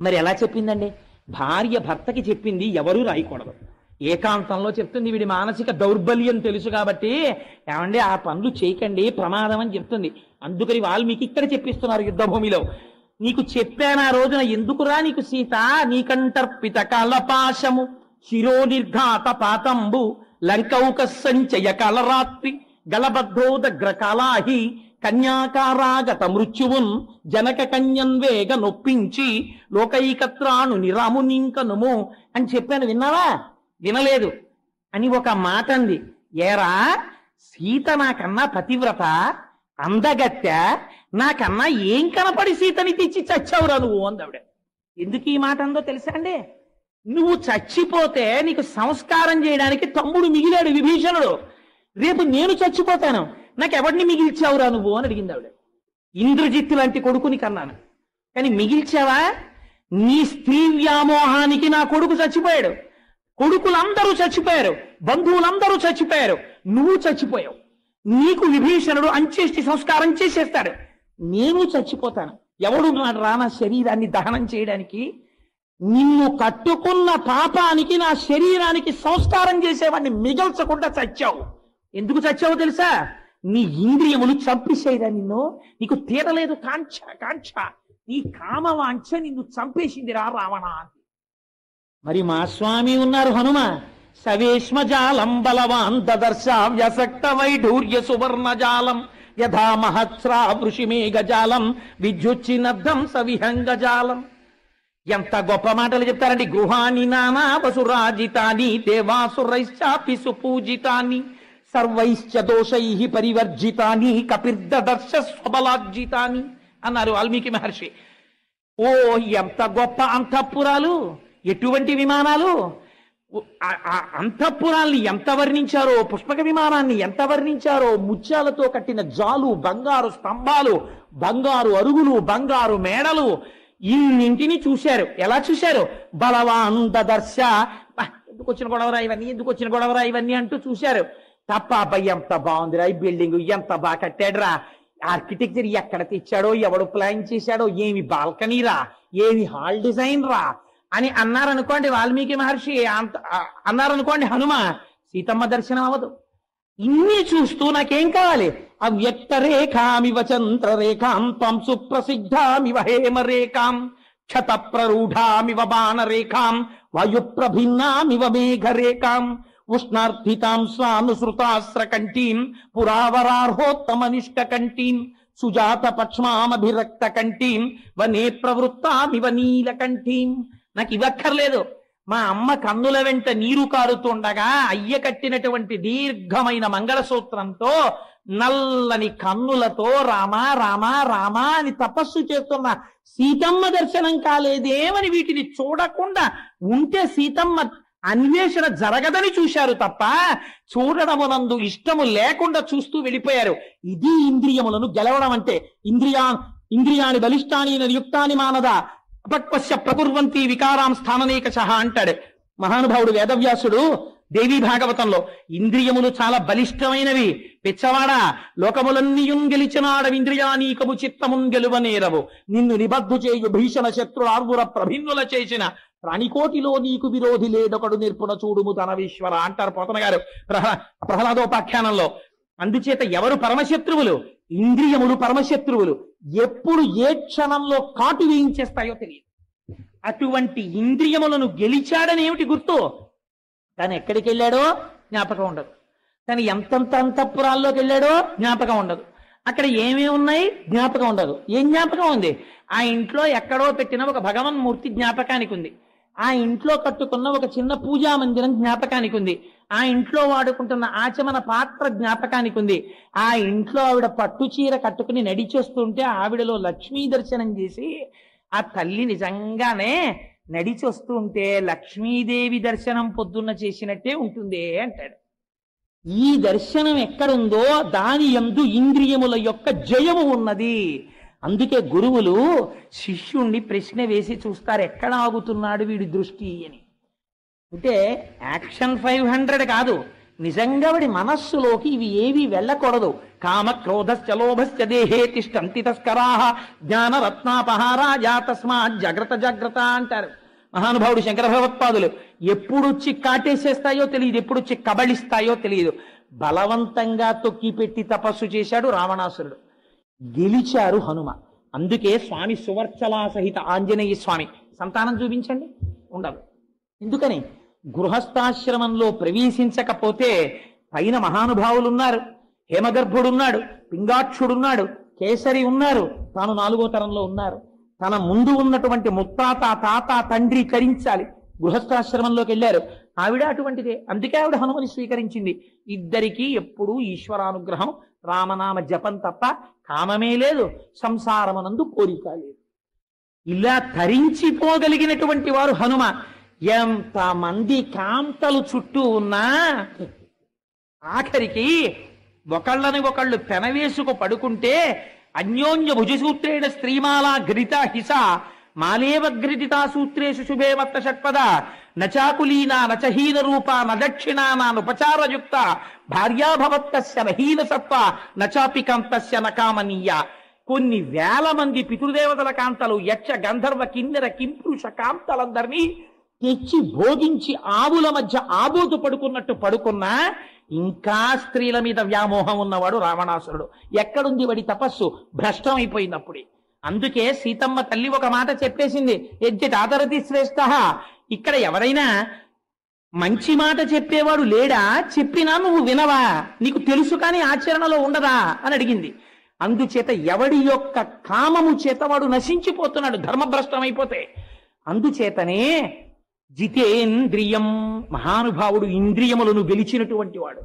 మరి ఎలా చెప్పిందండి? భార్య భర్తకి చెప్పింది ఎవరూ రాయకూడదు, ఏకాంతంలో చెప్తుంది. వీడి మానసిక దౌర్బల్యం తెలుసు కాబట్టి, ఏమండి ఆ పనులు చేయకండి ప్రమాదం అని చెప్తుంది. అందుకని వాల్మీకి ఇక్కడ చెప్పిస్తున్నారు యుద్ధభూమిలో. నీకు చెప్పాను ఆ రోజున, ఎందుకురా నీకు సీత, నీకంటర్పిత కలపాశము శిరోనిర్ఘాత పాతంబు లంకౌక సంచయ కలరాత్రి గలబద్ధోదగ్ర కలాహి కన్యాకారాగత మృత్యువున్ జనక కన్యన్వేగ నొప్పించి లోకైకత్రాను నిరామునింకనుము అని చెప్పాను. విన్నావా? వినలేదు అని ఒక మాట అంది. ఏరా, సీత నాకన్నా పతివ్రత, అందగత్య, నాకన్నా ఏం కనపడి సీతని తెచ్చి చచ్చావురా నువ్వు అందావిడ. ఎందుకు ఈ మాట అందో తెలుసా అండి? నువ్వు చచ్చిపోతే నీకు సంస్కారం చేయడానికి తమ్ముడు మిగిలాడు విభీషణుడు. రేపు నేను చచ్చిపోతాను, నాకెవడిని మిగిల్చావురా నువ్వు అని అడిగింది ఆవిడ. ఇంద్రజిత్తు లాంటి కొడుకుని కన్నాను, కానీ మిగిల్చావా? నీ స్త్రీ వ్యామోహానికి నా కొడుకు చచ్చిపోయాడు, కొడుకులందరూ చచ్చిపోయారు, బంధువులందరూ చచ్చిపోయారు, నువ్వు చచ్చిపోయావు. నీకు విభీషణుడు అంత్యేష్టి సంస్కారం చేసేస్తాడు, నేను చచ్చిపోతాను. ఎవడు రా నా శరీరాన్ని దహనం చేయడానికి? నిన్ను కట్టుకున్న పాపానికి నా శరీరానికి సంస్కారం చేసేవాడిని మిగల్చకుండా చచ్చావు. ఎందుకు చచ్చావో తెలుసా? నీ ఇంద్రియములు చంపేసేదా నిన్ను. నీకు తీరలేదు కాంక్ష, కాంక్ష, నీ కామవాంఛ నిన్ను చంపేసింది రా రావణ. మరి మా స్వామి ఉన్నారు హనుమ. సవేష్మజాలం బలవాన్ దదర్శ వ్యసక్త వైఢూర్య సువర్ణజాలం యథా మహత్స్రా వృషిమేఘజాలం విద్యుచ్చినద్దం సవిహంగజాలం. ఎంత గొప్ప మాటలు చెప్తారండి. గృహాని నానా వసురాజితాని దేవాసురైశ్చాపి సుపూజితాని సర్వైశ్చ దోషై పరివర్జితాని కపిర్దర్శ స్వబలార్జితాని అన్నారు వాల్మీకి మహర్షి. ఓ ఎంత గొప్ప అంతఃపురాలు, ఎటువంటి విమానాలు! అంతఃపురాల్ని ఎంత వర్ణించారో, పుష్పక విమానాన్ని ఎంత వర్ణించారో. ముత్యాలతో కట్టిన జాలు, బంగారు స్తంభాలు, బంగారు అరుగులు, బంగారు మేడలు, ఇన్నింటిని చూశారు. ఎలా చూశారు? బలవాన్ దదర్శ. ఎందుకు వచ్చిన గొడవరా ఇవన్నీ, ఎందుకు వచ్చిన గొడవరా ఇవన్నీ అంటూ చూశారు తప్ప, అబ్బాయి ఎంత బాగుందిరా ఈ బిల్డింగ్, ఎంత బాగా కట్టాడురా, ఆర్కిటెక్చర్ ఎక్కడ తెచ్చాడో, ఎవడు ప్లాన్ చేశాడో, ఏమి బాల్కనీరా, ఏమి హాల్ డిజైన్ రా అని అన్నారనుకోండి వాల్మీకి మహర్షి, అన్నారనుకోండి హనుమ, సీతమ్మ దర్శనం అవ్వదు. ఇన్ని చూస్తూ నాకేం కావాలి? అవ్యక్త రేఖామివ చంద్ర రేఖాం త్వం సుప్రసిద్ధామివ హేమ రేఖాం క్షత ప్రరూఢామివ బాణ రేఖాం వాయుప్రభిన్నామివ మేఘ రేఖాం ఉష్ణార్థితాం స్వానుసృతాస్ర కంఠీం పురావరార్హోత్తమనిష్ట కంఠీం సుజాత పక్ష్మామభిరక్త కంఠీం వనే ప్రవృత్తామివ నీల కంఠీం. నాకు ఇవక్కర్లేదు. మా అమ్మ కన్నుల వెంట నీరు కారుతుండగా అయ్య కట్టినటువంటి దీర్ఘమైన మంగళసూత్రంతో నల్లని కన్నులతో రామా రామా రామా అని తపస్సు చేస్తున్న సీతమ్మ దర్శనం కాలేదేమని వీటిని చూడకుండా ఉంటే సీతమ్మ అన్వేషణ జరగదని చూశారు తప్ప చూడడమునందు ఇష్టము లేకుండా చూస్తూ వెళ్ళిపోయారు. ఇది ఇంద్రియములను గెలవడం అంటే. ఇంద్రియాని బలిష్టాని యుక్తాని మానద అపక్వశ్య ప్రకుర్వంతి వికారాం స్థాననేకశ అంటాడు మహానుభావుడు వేదవ్యాసుడు దేవీ భాగవతంలో. ఇంద్రియములు చాలా బలిష్టమైనవి. పిచ్చవాడా, లోకములన్నీయుం గెలిచినాడవింద్రియానీకము చిత్తమున్ గెలువనేరవు నిన్ను నిబద్ధు చేయు భీషణ శత్రులార్వుర ప్రభిన్నుల చేసిన ప్రాణికోటిలో నీకు విరోధి లేడొకడు నిర్పుణ చూడుము తనవీశ్వర అంటారు పోతన గారు ప్రహ్లాదోపాఖ్యానంలో. అందుచేత ఎవరు పరమశత్రువులు? ఇంద్రియములు పరమశత్రువులు. ఎప్పుడు ఏ క్షణంలో కాటు వేయించేస్తాయో తెలియదు. అటువంటి ఇంద్రియములను గెలిచాడనేమిటి గుర్తు? తను ఎక్కడికి వెళ్ళాడో జ్ఞాపకం ఉండదు. తను ఎంతంత అంతఃపురాల్లోకి వెళ్ళాడో జ్ఞాపకం ఉండదు. అక్కడ ఏమేమి ఉన్నాయి జ్ఞాపకం ఉండదు. ఏం జ్ఞాపకం ఉంది? ఆ ఇంట్లో ఎక్కడో పెట్టిన ఒక భగవన్మూర్తి జ్ఞాపకానికి ఉంది. ఆ ఇంట్లో కట్టుకున్న ఒక చిన్న పూజా మందిరం జ్ఞాపకానికి ఉంది. ఆ ఇంట్లో వాడుకుంటున్న ఆచమన పాత్ర జ్ఞాపకానికి ఉంది. ఆ ఇంట్లో ఆవిడ పట్టు చీర కట్టుకుని నడిచొస్తుంటే ఆవిడలో లక్ష్మీ దర్శనం చేసి ఆ తల్లి నిజంగానే నడిచొస్తుంటే లక్ష్మీదేవి దర్శనం పొద్దున్న చేసినట్టే ఉంటుంది అంటాడు. ఈ దర్శనం ఎక్కడుందో దాని యందు ఇంద్రియముల యొక్క జయము ఉన్నది. అందుకే గురువులు శిష్యుణ్ణి ప్రశ్న వేసి చూస్తారు, ఎక్కడ ఆగుతున్నాడు వీడి దృష్టి అని. అంటే యాక్షన్ 500 కాదు, నిజంగా వాడి మనస్సులోకి ఇవి ఏవి వెళ్ళకూడదు. కామ క్రోధశ్చ లోభశ్చ దేహే తిష్టంతి తస్కరాః జ్ఞానరత్నాపహారాజా తస్మాత్ జాగ్రత్త జాగ్రత్త అంటారు మహానుభావుడు శంకర భగవత్పాదులు. ఎప్పుడొచ్చి కాటేసేస్తాయో తెలియదు, ఎప్పుడొచ్చి కబళిస్తాయో తెలియదు. బలవంతంగా తొక్కి పెట్టి తపస్సు చేశాడు రావణాసురుడు, గెలిచారు హనుమ. అందుకే స్వామి సువర్చలా సహిత ఆంజనేయ స్వామి సంతానం చూపించండి ఉండదు. ఎందుకని? గృహస్థాశ్రమంలో ప్రవేశించకపోతే పైన మహానుభావులు ఉన్నారు, హేమగర్భుడున్నాడు, పింగాక్షుడున్నాడు, కేసరి ఉన్నారు, తాను 4వ తరంలో ఉన్నారు. తన ముందు ఉన్నటువంటి ముత్తాత తాత తండ్రి తరించాలి. గృహస్థాశ్రమంలోకి వెళ్ళారు. ఆవిడ అటువంటిదే, అందుకే ఆవిడ హనుమని స్వీకరించింది. ఇద్దరికీ ఎప్పుడూ ఈశ్వరానుగ్రహం, రామనామ జపం తప్ప కామమే లేదు, సంసారమునందు కోరిక లేదు. ఇలా తరించిపోగలిగినటువంటి వారు హనుమ. ఎంతమంది కాంతలు చుట్టూ ఉన్నా ఆఖరికి ఒకళ్ళని ఒకళ్ళు పెనవేసుకు పడుకుంటే అన్యోన్య భుజసూత్రేణ స్త్రీమాలా ఘృత హిస మాలేవఘ్రితా సూత్రేషు శుభే మత్త షట్పద నచాకులీనా నచహీన రూప నదక్షిణానా ఉపచారయుక్త భార్యాభవత్తస్య నహీన సత్వ నచాపి కాంతస్య నకామనీయ. కొన్ని వేల మంది పితృదేవతల కాంతలు, యక్ష గంధర్వ కిన్నెర కింపురుష కాంతలందరినీ తెచ్చి భోగించి ఆవుల మధ్య ఆబోతు పడుకున్నట్టు పడుకున్నా ఇంకా స్త్రీల మీద వ్యామోహం ఉన్నవాడు రావణాసురుడు. ఎక్కడుంది వాడి తపస్సు? భ్రష్టం అయిపోయినప్పుడే. అందుకే సీతమ్మ తల్లి ఒక మాట చెప్పేసింది, యజ్జటాతరతి శ్రేష్ఠ. ఇక్కడ ఎవరైనా మంచి మాట చెప్పేవాడు లేడా? చెప్పినా నువ్వు వినవా? నీకు తెలుసు కానీ ఆచరణలో ఉండదా అని అడిగింది. అందుచేత ఎవడి యొక్క కామము చేత వాడు నశించిపోతున్నాడు, ధర్మభ్రష్టం అయిపోతే. అందుచేతనే జితేంద్రియం, మహానుభావుడు ఇంద్రియములను గెలిచినటువంటి వాడు.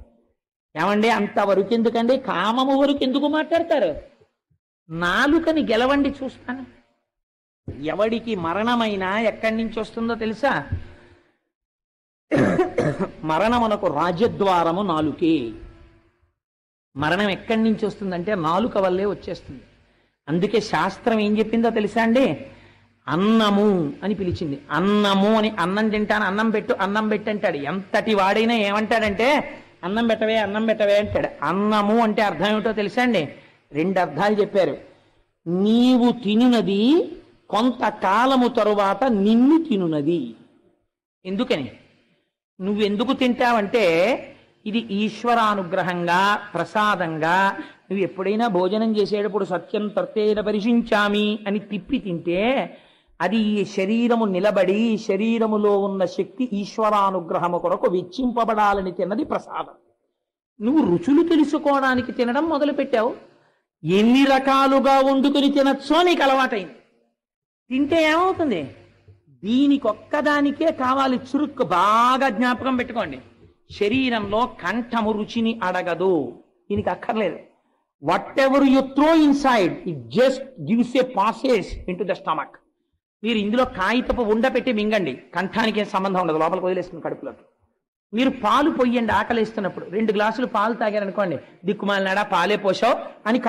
ఏమండి అంతవరకు ఎందుకండి? కామము వరకు ఎందుకు మాట్లాడతారు? నాలుకని గెలవండి చూస్తాను. ఎవడికి మరణమైనా ఎక్కడి నుంచి వస్తుందో తెలుసా? మరణమునకు రాజద్వారము నాలుకే. మరణం ఎక్కడి నుంచి వస్తుందంటే నాలుక వల్లే వచ్చేస్తుంది. అందుకే శాస్త్రం ఏం చెప్పిందో తెలుసా అండి? అన్నము అని పిలిచింది. అన్నము అని, అన్నం తింటాను అన్నం పెట్టు అన్నం పెట్టు అంటాడు. ఎంతటి వాడైనా ఏమంటాడంటే అన్నం పెట్టవే అన్నం పెట్టవే అంటాడు. అన్నము అంటే అర్థం ఏమిటో తెలుసా అండి? 2 అర్థాలు చెప్పారు. నీవు తినునది కొంతకాలము తరువాత నిన్ను తినునది. ఎందుకని? నువ్వెందుకు తింటావంటే ఇది ఈశ్వరానుగ్రహంగా ప్రసాదంగా. నువ్వు ఎప్పుడైనా భోజనం చేసేటప్పుడు సత్యం తర్తేన పరిశించామి అని తిప్పి తింటే అది ఈ శరీరము నిలబడి శరీరములో ఉన్న శక్తి ఈశ్వరానుగ్రహము కొరకు వెచ్చింపబడాలని తిన్నది ప్రసాదం. నువ్వు రుచులు తెలుసుకోవడానికి తినడం మొదలుపెట్టావు. ఎన్ని రకాలుగా వండుకొని తినచ్చో నీకు అలవాటైంది. తింటే ఏమవుతుంది? దీనికి ఒక్కదానికే కావాలి చురుక్కు. బాగా జ్ఞాపకం పెట్టుకోండి, శరీరంలో కంఠము రుచిని అడగదు, దీనికి అక్కర్లేదు. What ever you throw inside it just gives a passage into the stomach. మీరు ఇందులో కాగితపు ఉండపెట్టి మింగండి, కంఠానికి ఏం సంబంధం ఉండదు, లోపలికి వదిలేస్తుంది కడుపులోకి. మీరు పాలు పొయ్యండి ఆకలిస్తున్నప్పుడు, 2 గ్లాసులు పాలు తాగారనుకోండి, దిక్కుమాలినాడా పాలే పోసావు అని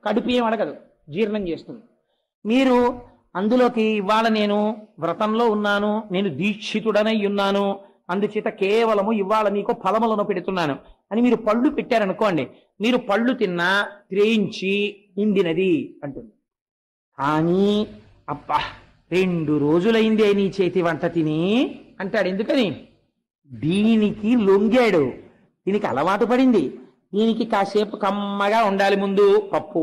కడుపు ఏం అడగదు, జీర్ణం చేస్తుంది. మీరు అందులోకి ఇవాళ నేను వ్రతంలో ఉన్నాను, నేను దీక్షితుడనై ఉన్నాను, అందుచేత కేవలము ఇవాళ నీకు ఫలములను పెడుతున్నాను అని మీరు పళ్ళు పెట్టారనుకోండి, మీరు పళ్ళు తిన్నా త్రేయించి నిండినది అంటుంది. కానీ అబ్బా 2 రోజులైందే నీ చేతి వంట తిని అంటాడు. ఎందుకని? దీనికి లొంగాడు, దీనికి అలవాటు పడింది. దీనికి కాసేపు కమ్మగా ఉండాలి, ముందు పప్పు,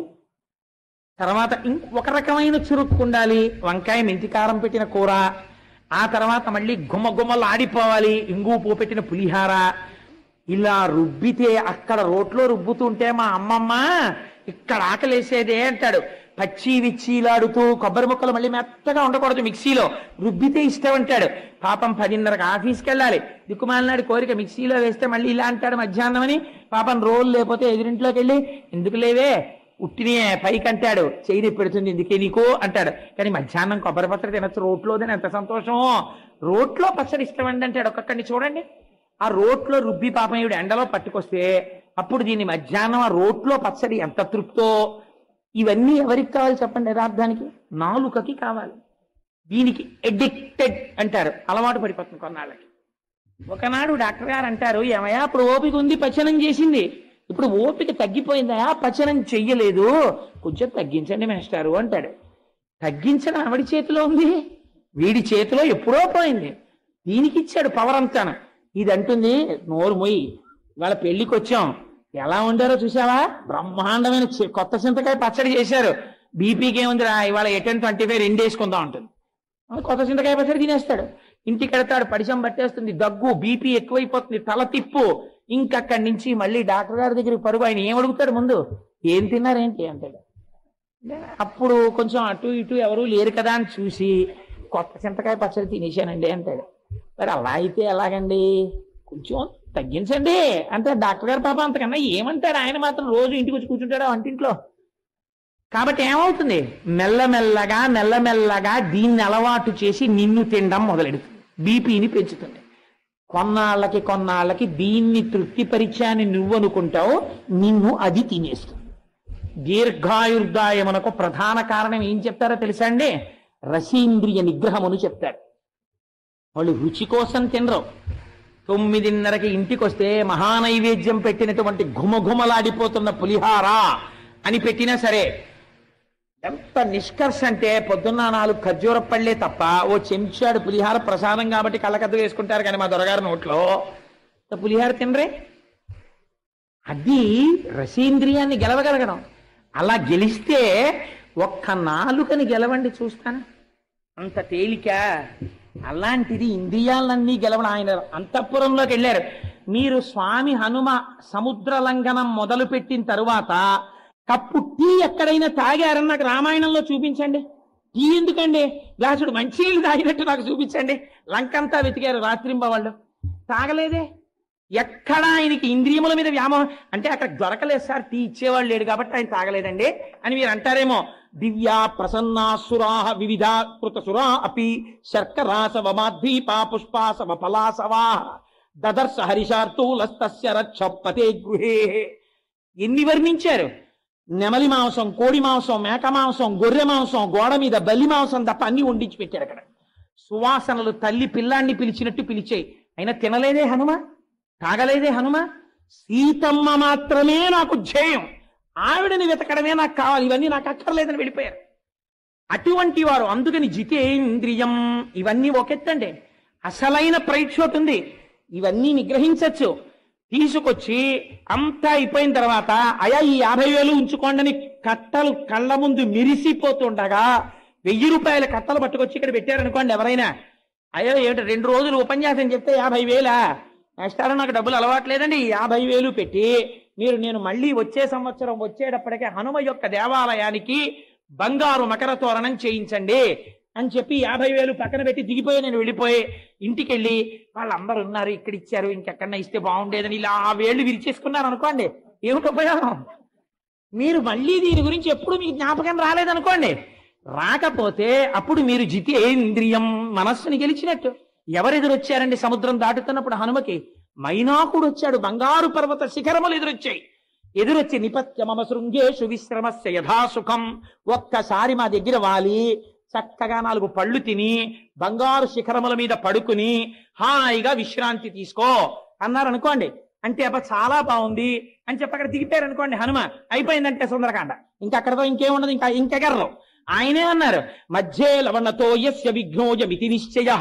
తర్వాత ఇంకొక రకమైన చురుక్కు ఉండాలి, వంకాయ మెంతికారం పెట్టిన కూర, ఆ తర్వాత మళ్ళీ గుమ్మలు ఆడిపోవాలి, ఇంగు పూ పెట్టిన పులిహార. ఇలా రుబ్బితే అక్కడ రోట్లో రుబ్బుతుంటే మా అమ్మమ్మ ఇక్కడ ఆకలేసేదే అంటాడు. పచ్చి విచ్చిలాడుతూ కొబ్బరి ముక్కలు మళ్ళీ మెత్తగా ఉండకూడదు, మిక్సీలో రుబ్బితే ఇష్టం అంటాడు. పాపం 10:30కి ఆఫీస్కి వెళ్ళాలి, దిక్కుమాలినాడు కోరిక మిక్సీలో వేస్తే మళ్ళీ ఇలా అంటాడు మధ్యాహ్నం అని. పాపం రోలు లేకపోతే ఎదురింట్లోకి వెళ్ళి ఎందుకు లేవే ఉట్టినే పైకి అంటాడు, చేయి పెడుతుంది ఎందుకే నీకు అంటాడు. కానీ మధ్యాహ్నం కొబ్బరి పచ్చడి తినచ్చు రోట్లోదని ఎంత సంతోషం. రోట్లో పచ్చడి ఇష్టం అండి అంటాడు. ఒక్కొక్కడిని చూడండి, ఆ రోట్లో రుబ్బి పాపం ఈవిడ ఎండలో పట్టుకొస్తే అప్పుడు దీన్ని మధ్యాహ్నం ఆ రోట్లో పచ్చడి ఎంత తృప్తో. ఇవన్నీ ఎవరికి కావాలి చెప్పండి? యథార్థానికి నాలుకకి కావాలి. దీనికి ఎడిక్టెడ్ అంటారు, అలవాటు పడిపోతుంది కొన్నాళ్ళకి. ఒకనాడు డాక్టర్ గారు అంటారు, ఏమయ్యా అప్పుడు ఓపిక ఉంది పచనం చేసింది, ఇప్పుడు ఓపిక తగ్గిపోయిందా, పచనం చెయ్యలేదు, కొంచెం తగ్గించండి మేస్టారు అంటాడు. తగ్గించడం ఎవడి చేతిలో ఉంది? వీడి చేతిలో ఎప్పుడో పోయింది. దీనికి ఇచ్చాడు పవర్ అంతాను. ఇది అంటుంది, నోరు మొయ్యి, వాళ్ళ పెళ్లికి వచ్చాం, ఎలా ఉండారో చూసావా, బ్రహ్మాండమైన కొత్త చింతకాయ పచ్చడి చేశారు, బీపీకి ఏముందిరా ఇవాళ 8:25 2 వేసుకుందాం ఉంటుంది. కొత్త చింతకాయ పచ్చడి తినేస్తాడు, ఇంటికి వెడతాడు, పడిశం పట్టేస్తుంది, దగ్గు, బీపీ ఎక్కువైపోతుంది, తల తిప్పు. ఇంకక్కడి నుంచి మళ్ళీ డాక్టర్ గారి దగ్గరికి పరుగు. ఆయన ఏం అడుగుతాడు ముందు? ఏం తిన్నారేంటి అంటాడు. అప్పుడు కొంచెం అటు ఇటు ఎవరు లేరు కదా అని చూసి కొత్త చింతకాయ పచ్చడి తినేశానండి అంటాడు. మరి అలా అయితే ఎలాగండి, కొంచెం తగ్గించండి అంటే డాక్టర్ గారు పాప అంతకన్నా ఏమంటాడు, ఆయన మాత్రం రోజు ఇంటికి వచ్చి కూర్చుంటాడు వంటింట్లో. కాబట్టి ఏమవుతుంది, మెల్లమెల్లగా మెల్లమెల్లగా దీన్ని అలవాటు చేసి నిన్ను తినడం మొదలెడుతుంది, బీపీని పెంచుతుంది. కొన్నాళ్ళకి దీన్ని తృప్తిపరిచాని నువ్వు అనుకుంటావు, నిన్ను అది తినేస్తుంది. దీర్ఘాయుర్దాయమునకు ప్రధాన కారణం ఏం చెప్తారో తెలుసా అండి, రసీంద్రియ నిగ్రహమును చెప్తారు. వాళ్ళు రుచి కోసం తినరు. 9:30కి ఇంటికి వస్తే మహానైవేద్యం పెట్టినటువంటి ఘుమఘుమలాడిపోతున్న పులిహార అని పెట్టినా సరే, ఎంత నిష్కర్ష అంటే పొద్దున్న 4 ఖర్జూర పళ్ళే తప్ప ఓ చెంచాడు పులిహార ప్రసాదం కాబట్టి కళ్ళకద్దు వేసుకుంటారు, కానీ మా దొరగారి నోట్లో పులిహార తినరే. అది రసీంద్రియాన్ని గెలవగలగడం. అలా గెలిస్తే ఒక్క నాలుకని గెలవండి చూస్తాను, అంత తేలిక. అలాంటిది ఇంద్రియాలన్నీ గెలవడం. ఆయన అంతఃపురంలోకి వెళ్ళారు. మీరు స్వామి హనుమ సముద్ర లంఘనం మొదలు పెట్టిన తరువాత కప్పు టీ ఎక్కడైనా తాగారని నాకు రామాయణంలో చూపించండి. టీ ఎందుకండి, గ్లాసుడు మంచినీళ్ళు తాగినట్టు నాకు చూపించండి. లంకంతా వెతికారు రాత్రింబవాళ్ళు, తాగలేదే. ఎక్కడ ఆయనకి ఇంద్రియముల మీద వ్యామోహం అంటే అక్కడ దొరకలేదు సార్, టీ ఇచ్చేవాళ్ళు లేడు కాబట్టి ఆయన తాగలేదండి అని మీరు అంటారేమో. దివ్యా ప్రసన్నాసురా వివిధ కృతసురా అపి శర్కరాసవ మాధ్వీపా పుష్పాసవ ఫలాసవా దదర్శ హరిషార్తూలస్తస్య రక్షపతే గృహే. ఎన్ని వర్ణించారు, నెమలి మాంసం, కోడి మాంసం, మేక మాంసం, గొర్రె మాంసం, గోడ మీద బలి మాంసం తప్ప అన్ని వండించి పెట్టారు అక్కడ. సువాసనలు తల్లి పిల్లాన్ని పిలిచినట్టు పిలిచాయి. అయినా తినలేదే హనుమ, తాగలేదే హనుమ. సీతమ్మ మాత్రమే నాకు ధ్యేయం, ఆవిడని వెతకడమే నాకు కావాలి, ఇవన్నీ నాకు అక్కర్లేదని వెళ్ళిపోయారు. అటువంటి వారు. అందుకని జితేంద్రియం ఇవన్నీ ఒకెత్తండి. అసలైన ప్రైక్షోట్ ఉంది, ఇవన్నీ నిగ్రహించచ్చు. తీసుకొచ్చి అంతా అయిపోయిన తర్వాత అయా ఈ 50,000 ఉంచుకోండి కట్టలు కళ్ళ ముందు మిరిసిపోతుండగా 1000 రూపాయల కట్టలు పట్టుకొచ్చి ఇక్కడ పెట్టారనుకోండి ఎవరైనా, అయ్యో ఏమిటి 2 రోజులు ఉపన్యాసం చెప్తే 50,000 నెక్స్ట్ నాకు డబ్బులు అలవాట్లేదండి, 50,000 పెట్టి నేను మళ్ళీ వచ్చే సంవత్సరం వచ్చేటప్పటికే హనుమ యొక్క దేవాలయానికి బంగారు మకర తోరణం చేయించండి అని చెప్పి 50,000 పక్కన పెట్టి దిగిపోయి నేను వెళ్ళిపోయి ఇంటికి వెళ్ళి వాళ్ళందరూ ఉన్నారు ఇక్కడ ఇచ్చారు ఇంకెక్కడన్నా ఇస్తే బాగుండేదని ఇలా ఆ వేళ్ళు విరిచేసుకున్నారు అనుకోండి, ఏమిటి ఉపయోగం? మీరు మళ్ళీ దీని గురించి ఎప్పుడు మీకు జ్ఞాపకం రాలేదనుకోండి, రాకపోతే అప్పుడు మీరు జితేంద్రియం మనస్సుని గెలిచినట్టు. ఎవరెదురొచ్చారండి సముద్రం దాటుతున్నప్పుడు హనుమకి? మైనాకుడు వచ్చాడు, బంగారు పర్వత శిఖరములు ఎదురొచ్చి నిపత్య మమ శృంగేషు విశ్రమస్య యథాసుఖం, ఒక్కసారి మా దగ్గర వాలి చక్కగా 4 పళ్ళు తిని బంగారు శిఖరముల మీద పడుకుని హాయిగా విశ్రాంతి తీసుకో అన్నారు అనుకోండి. అంటే అబ్బా చాలా బాగుంది అని చెప్పి అక్కడ దిగిపోయారు అనుకోండి హనుమ, అయిపోయిందంటే సుందరకాండ. ఇంకా అక్కడతో ఇంకేముండదు, ఇంకెగర్రం. ఆయనే అన్నారు మధ్యే లవణతో యస్య విఘ్నోయమితి నిశ్చయ.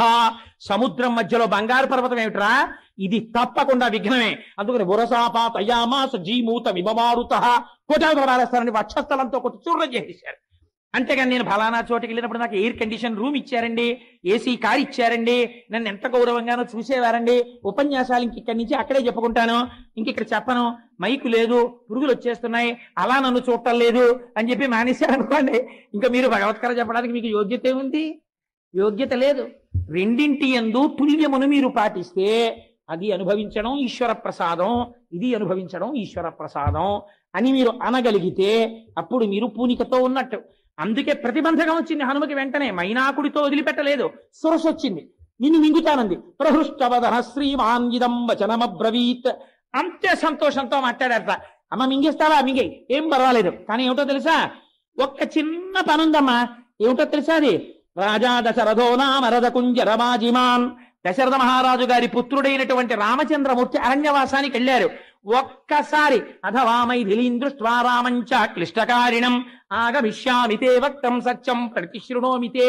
సముద్రం మధ్యలో బంగారు పర్వతం ఏమిట్రా, ఇది తప్పకుండా విఘ్నమే. అందుకని బురసాపాతయామాస జీమూత విమమారుత కోటాధారాస్తారని వక్షస్థలంతో కొట్టి చూర్ణం చేసేశారు. అంతేగాని నేను ఫలానా చోటుకి వెళ్ళినప్పుడు నాకు ఎయిర్ కండిషన్ రూమ్ ఇచ్చారండి, ఏసీ కార్ ఇచ్చారండి, నన్ను ఎంత గౌరవంగానో చూసేవారండి, ఉపన్యాసాలు ఇక్కడి నుంచి అక్కడే చెప్పుకుంటాను, ఇక్కడ చెప్పను, మైకు లేదు, పురుగులు వచ్చేస్తున్నాయి, అలా నన్ను చూడటం లేదు అని చెప్పి మానేశారనుకోండి, ఇంకా మీరు భగవత్కర చెప్పడానికి మీకు యోగ్యత ఏముంది? యోగ్యత లేదు. రెండింటి యందు తుల్యమును మీరు పాటిస్తే అది అనుభవించడం ఈశ్వర ప్రసాదం, ఇది అనుభవించడం ఈశ్వర ప్రసాదం అని మీరు అనగలిగితే అప్పుడు మీరు పూనికతో ఉన్నట్టు. అందుకే ప్రతిబంధకం వచ్చింది హనుమకి. వెంటనే మైనాకుడితో వదిలిపెట్టలేదు, సురస వచ్చింది, నిన్ను మింగుతానంది. ప్రహృష్టవదన శ్రీమాన్ ఇదం వచనమబ్రవీత్. అంతే సంతోషంతో మాట్లాడారట. అమ్మ మింగేస్తావా, మింగే, ఏం పర్వాలేదు. కానీ ఏమిటో తెలుసా, ఒక్క చిన్న పనుందమ్మా. ఏమిటో తెలుసా అది? రాజా దశరథో నామ రథకుంజరమాజిమాన్. దశరథ మహారాజు గారి పుత్రుడైనటువంటి రామచంద్రమూర్తి అరణ్యవాసానికి వెళ్ళారు. ఒక్కసారి అథవామైథిలీం దృష్ట్వా రామంచ క్లిష్టకారిణం ఆగమిష్యామితే వక్తం సత్యం ప్రతిశృణోమితే.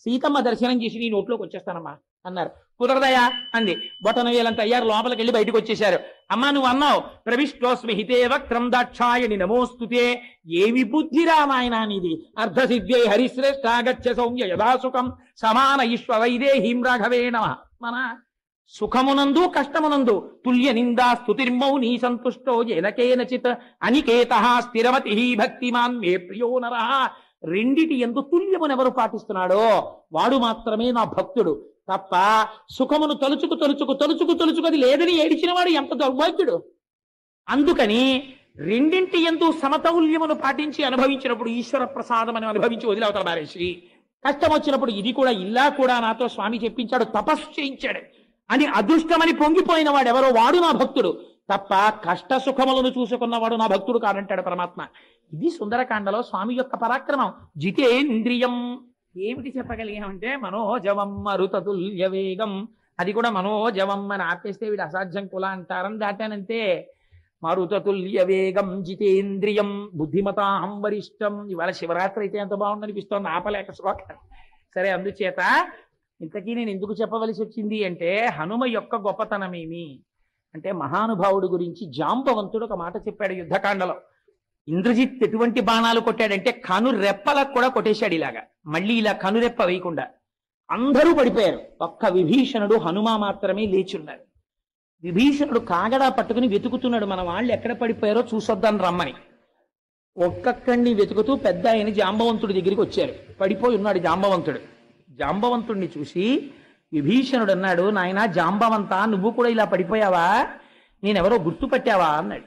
సీతమ్మ దర్శనం చేసి నీ నోట్లోకి వచ్చేస్తానమ్మా అన్నారు. కుదరదయా అంది. బొటన వేలంత అయ్యారు, లోపలికి వెళ్ళి బయటకు వచ్చేశారు. అమ్మా నువ్వు అన్నావు ప్రవిష్టోస్మి హితే వక్త్రం దాక్షాయణి నమోస్తుతే. ఏమి బుద్ధిరా నాయనా నీది? అర్ధసిద్ధ్యై హరిశ్రేష్ఠాగచ్చ సౌమ్య యథాసుఖం సమాన ఈశ్వ వైదేహీం రాఘవే నమః. మన సుఖమునందు కష్టమునందు తుల్య నిందా స్తుతిర్మౌని సంతుష్టో ఏనకేనచిత్ అనికేత స్థిరమతి భక్తిమాన్ మే ప్రియో నరః. రెండిటి యందు తుల్యమును ఎవరు పాటిస్తున్నాడో వాడు మాత్రమే నా భక్తుడు. తప్ప సుఖమును తలుచుకు తలుచుకు తలుచుకు తలుచుకు అది లేదని ఏడిచిన వాడు ఎంత దౌర్భాగ్యుడు. అందుకని రెండింటి యందు సమతౌల్యమును పాటించి అనుభవించినప్పుడు ఈశ్వర ప్రసాదం అని అనుభవించి వదిలవుతారు మారేసి, కష్టం వచ్చినప్పుడు ఇది కూడా ఇలా కూడా నాతో స్వామి చెప్పించాడు, తపస్సు చేయించాడు అని అదృష్టమని పొంగిపోయిన వాడెవరో వాడు నా భక్తుడు. తప్ప కష్ట సుఖములను చూసుకున్నవాడు నా భక్తుడు కాదంటాడు పరమాత్మ. ఇది సుందరకాండలో స్వామి యొక్క పరాక్రమం. జితేంద్రియం ఏమిటి చెప్పగలిగామంటే మనోజవం మరుతతుల్య వేగం. అది కూడా మనోజవం అని ఆపేస్తే వీడు అసాధ్యం కుల అంటారని దాటానంతే. మరుతతుల్య వేగం జితేంద్రియం బుద్ధిమతాహం వరిష్టం. ఇవాళ శివరాత్రి అయితే ఎంత బాగుందనిపిస్తోంది, ఆపలేక శ్లోకం. సరే, అందుచేత ఇంతకీ నేను ఎందుకు చెప్పవలసి వచ్చింది అంటే హనుమ యొక్క గొప్పతనమేమి అంటే మహానుభావుడి గురించి జాంబవంతుడు ఒక మాట చెప్పాడు యుద్ధకాండలో. ఇంద్రజిత్ ఎటువంటి బాణాలు కొట్టాడంటే కనురెప్పలకు కూడా కొట్టేశాడు ఇలాగా, మళ్ళీ ఇలా కనురెప్ప వేయకుండా. అందరూ పడిపోయారు, ఒక్క విభీషణుడు హనుమ మాత్రమే లేచున్నారు. విభీషణుడు కాగడా పట్టుకుని వెతుకుతున్నాడు, మన వాళ్ళు ఎక్కడ పడిపోయారో చూసొద్దాను రమ్మని. ఒక్కొక్కడిని వెతుకుతూ పెద్ద ఆయన జాంబవంతుడి దగ్గరికి వచ్చారు. పడిపోయి ఉన్నాడు జాంబవంతుడు. జాంబవంతుడిని చూసి విభీషణుడు అన్నాడు, నాయనా జాంబవంత, నువ్వు కూడా ఇలా పడిపోయావా? నేనెవరో గుర్తుపట్టావా అన్నాడు.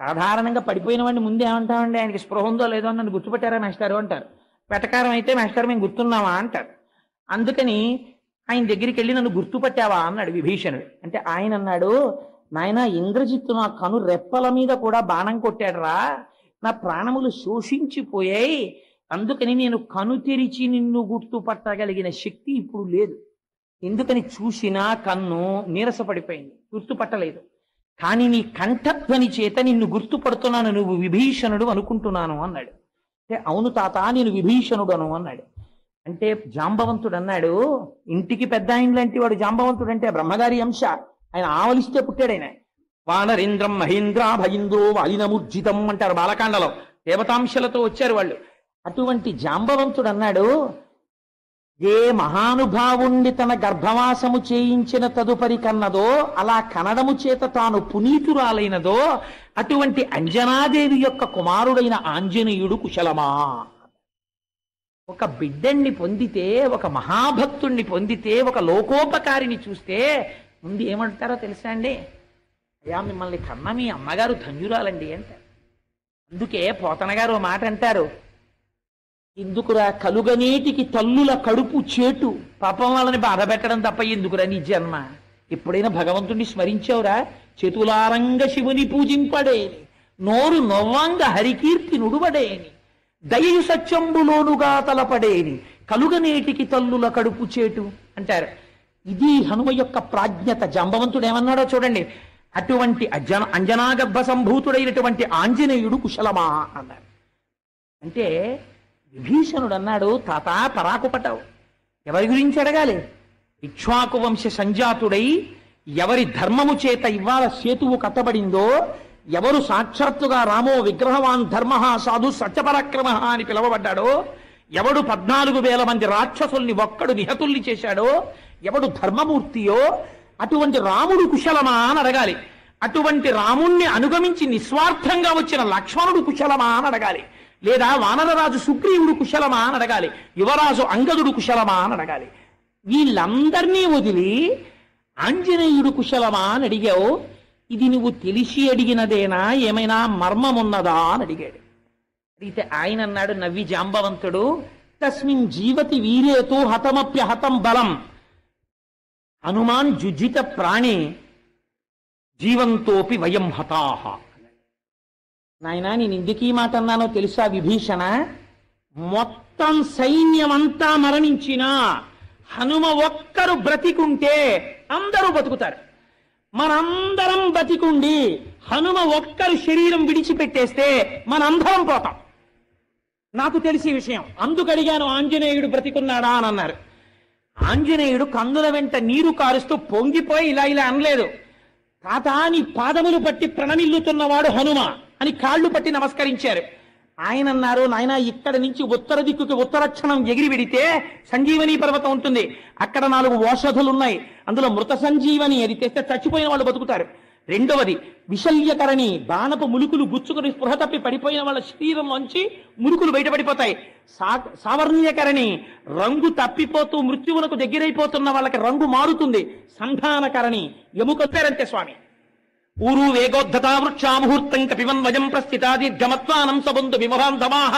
సాధారణంగా పడిపోయిన వాడిని ముందే ఏమంటామండి, ఆయనకి స్పృహ ఉందో లేదో అని నన్ను గుర్తుపట్టారా మాస్టారు అంటారు. వెటకారం అయితే మాస్టర్ మేము గుర్తున్నావా అంటారు. అందుకని ఆయన దగ్గరికి వెళ్ళి నన్ను గుర్తుపట్టావా అన్నాడు విభీషణుడు. అంటే ఆయన అన్నాడు, నాయన ఇంద్రజిత్తు నా కను రెప్పల మీద కూడా బాణం కొట్టాడురా, నా ప్రాణములు శోషించిపోయాయి, అందుకని నేను కను తెరిచి నిన్ను గుర్తుపట్టగలిగిన శక్తి ఇప్పుడు లేదు. ఎందుకని చూసినా కన్ను నీరసపడిపోయింది, గుర్తుపట్టలేదు. కానీ నీ కంఠధ్వని చేత నిన్ను గుర్తుపడుతున్నాను, నువ్వు విభీషణుడు అనుకుంటున్నాను అన్నాడు. అంటే అవును తాత, నేను విభీషణుడు అను అన్నాడు. అంటే జాంబవంతుడు అన్నాడు, ఇంటికి పెద్ద ఆయన లాంటి వాడు జాంబవంతుడు అంటే బ్రహ్మగారి అంశ, ఆయన ఆవలిస్తే పుట్టాడు ఆయన. వానరేంద్రం మహేంద్ర భయింద్రో వాలినముర్జితం అంటారు బాలకాండలో, దేవతాంశలతో వచ్చారు వాళ్ళు. అటువంటి జాంబవంతుడు అన్నాడు, ఏ మహానుభావుణ్ణి తన గర్భవాసము చేయించిన తదుపరి కన్నదో, అలా కనడము చేత తాను పునీతురాలైనదో అటువంటి అంజనాదేవి యొక్క కుమారుడైన ఆంజనేయుడు కుశలమా? ఒక బిడ్డణ్ణి పొందితే, ఒక మహాభక్తుణ్ణి పొందితే, ఒక లోకోపకారిని చూస్తే ముందు ఏమంటారో తెలుసా అండి? అయ్యా మిమ్మల్ని కన్న మీ అమ్మగారు ధన్యురాలండి అంటారు. అందుకే పోతన గారు ఓ మాట అంటారు, ఎందుకురా కలుగనేటికి తల్లుల కడుపు చేటు, పాపం వాళ్ళని బాధ పెట్టడం తప్ప ఎందుకురా నీ జన్మ? ఎప్పుడైనా భగవంతుణ్ణి స్మరించావురా? చేతులారంగ శివుని పూజింపడేని, నోరు నొవ్వంగ హరికీర్తి నుడువడేని, దయయు సత్యంబులోనుగా తలపడేని, కలుగనేటికి తల్లుల కడుపు చేటు అంటారు. ఇది హనుమ యొక్క ప్రాజ్ఞత. జాంబవంతుడు ఏమన్నాడో చూడండి, అటువంటి అంజనాగర్భ సంభూతుడైనటువంటి ఆంజనేయుడు కుశలమా అన్నారు. అంటే విభీషణుడు అన్నాడు, తాత పరాకుపటావు, ఎవరి గురించి అడగాలి? ఇక్ష్వాకు వంశ సంజాతుడై ఎవరి ధర్మము చేత ఇవాళ సేతువు కట్టబడిందో, ఎవరు సాక్షాత్తుగా రామో విగ్రహవాన్ ధర్మ సాధు సత్యపరాక్రమ అని పిలువబడ్డాడో, ఎవడు 14,000 మంది రాక్షసుల్ని ఒక్కడు నిహతుల్ని చేశాడో, ఎవడు ధర్మమూర్తియో అటువంటి రాముడు కుశలమా అని అడగాలి. అటువంటి రాముణ్ణి అనుగమించి నిస్వార్థంగా వచ్చిన లక్ష్మణుడు కుశలమా అని అడగాలి. లేదా వానరరాజు సుగ్రీవుడు కుశలమా అని అడగాలి. యువరాజు అంగదుడు కుశలమా అని అడగాలి. వీళ్ళందరినీ వదిలి ఆంజనేయుడు కుశలమా అని అడిగావు. ఇది నువ్వు తెలిసి అడిగినదేనా, ఏమైనా మర్మమున్నదా అని అడిగాడు. అడిగితే ఆయన అన్నాడు నవ్వి జాంబవంతుడు, తస్మిన్ జీవతి వీరేతో హతమప్యహతం బలం హనుమాన్ జుజిత ప్రాణే జీవంతోపి వయం హతాహ. నాయనా నేను ఎందుకు ఈ మాట అన్నానో తెలుసా విభీషణ? మొత్తం సైన్యం అంతా మరణించినా హనుమ ఒక్కరు బ్రతికుంటే అందరూ బతుకుతారు. మనందరం బతికుండి హనుమ ఒక్కరు శరీరం విడిచిపెట్టేస్తే మనందరం పోతాం. నాకు తెలిసే విషయం, అందుకు అడిగాను ఆంజనేయుడు బ్రతికున్నాడా అని అన్నారు. ఆంజనేయుడు కందుల వెంట నీరు కారుస్తూ పొంగిపోయి ఇలా ఇలా అనలేదు, తాత నీ పాదములు పట్టి ప్రణమిల్లుతున్నవాడు హనుమ అని కాళ్ళు పట్టి నమస్కరించారు. ఆయన అన్నారు, నాయన ఇక్కడ నుంచి ఉత్తర దిక్కుకి ఉత్తరక్షణం ఎగిరి వెడితే సంజీవని పర్వతం ఉంటుంది, అక్కడ 4 ఓషధులు ఉన్నాయి, అందులో మృత సంజీవని అది తెస్తే చచ్చిపోయిన వాళ్ళు బతుకుతారు. రెండవది విశల్యకరణి, బాణపు ములుకులు గుచ్చుకుని స్పృహ తప్పి పడిపోయిన వాళ్ళ శరీరంలోంచి ములుకులు బయటపడిపోతాయి. సావర్ణ్యకరణి, రంగు తప్పిపోతూ మృత్యువులకు దగ్గరైపోతున్న వాళ్ళకి రంగు మారుతుంది. సంధానకరణి, ఎముకొచ్చారంతే స్వామి. ఊరు వేగోద్ధతా వృక్షాముహూర్తం కపివన్ వజం ప్రస్థితా దీర్ఘమత్వానం సబంధు విమహాంధమాహ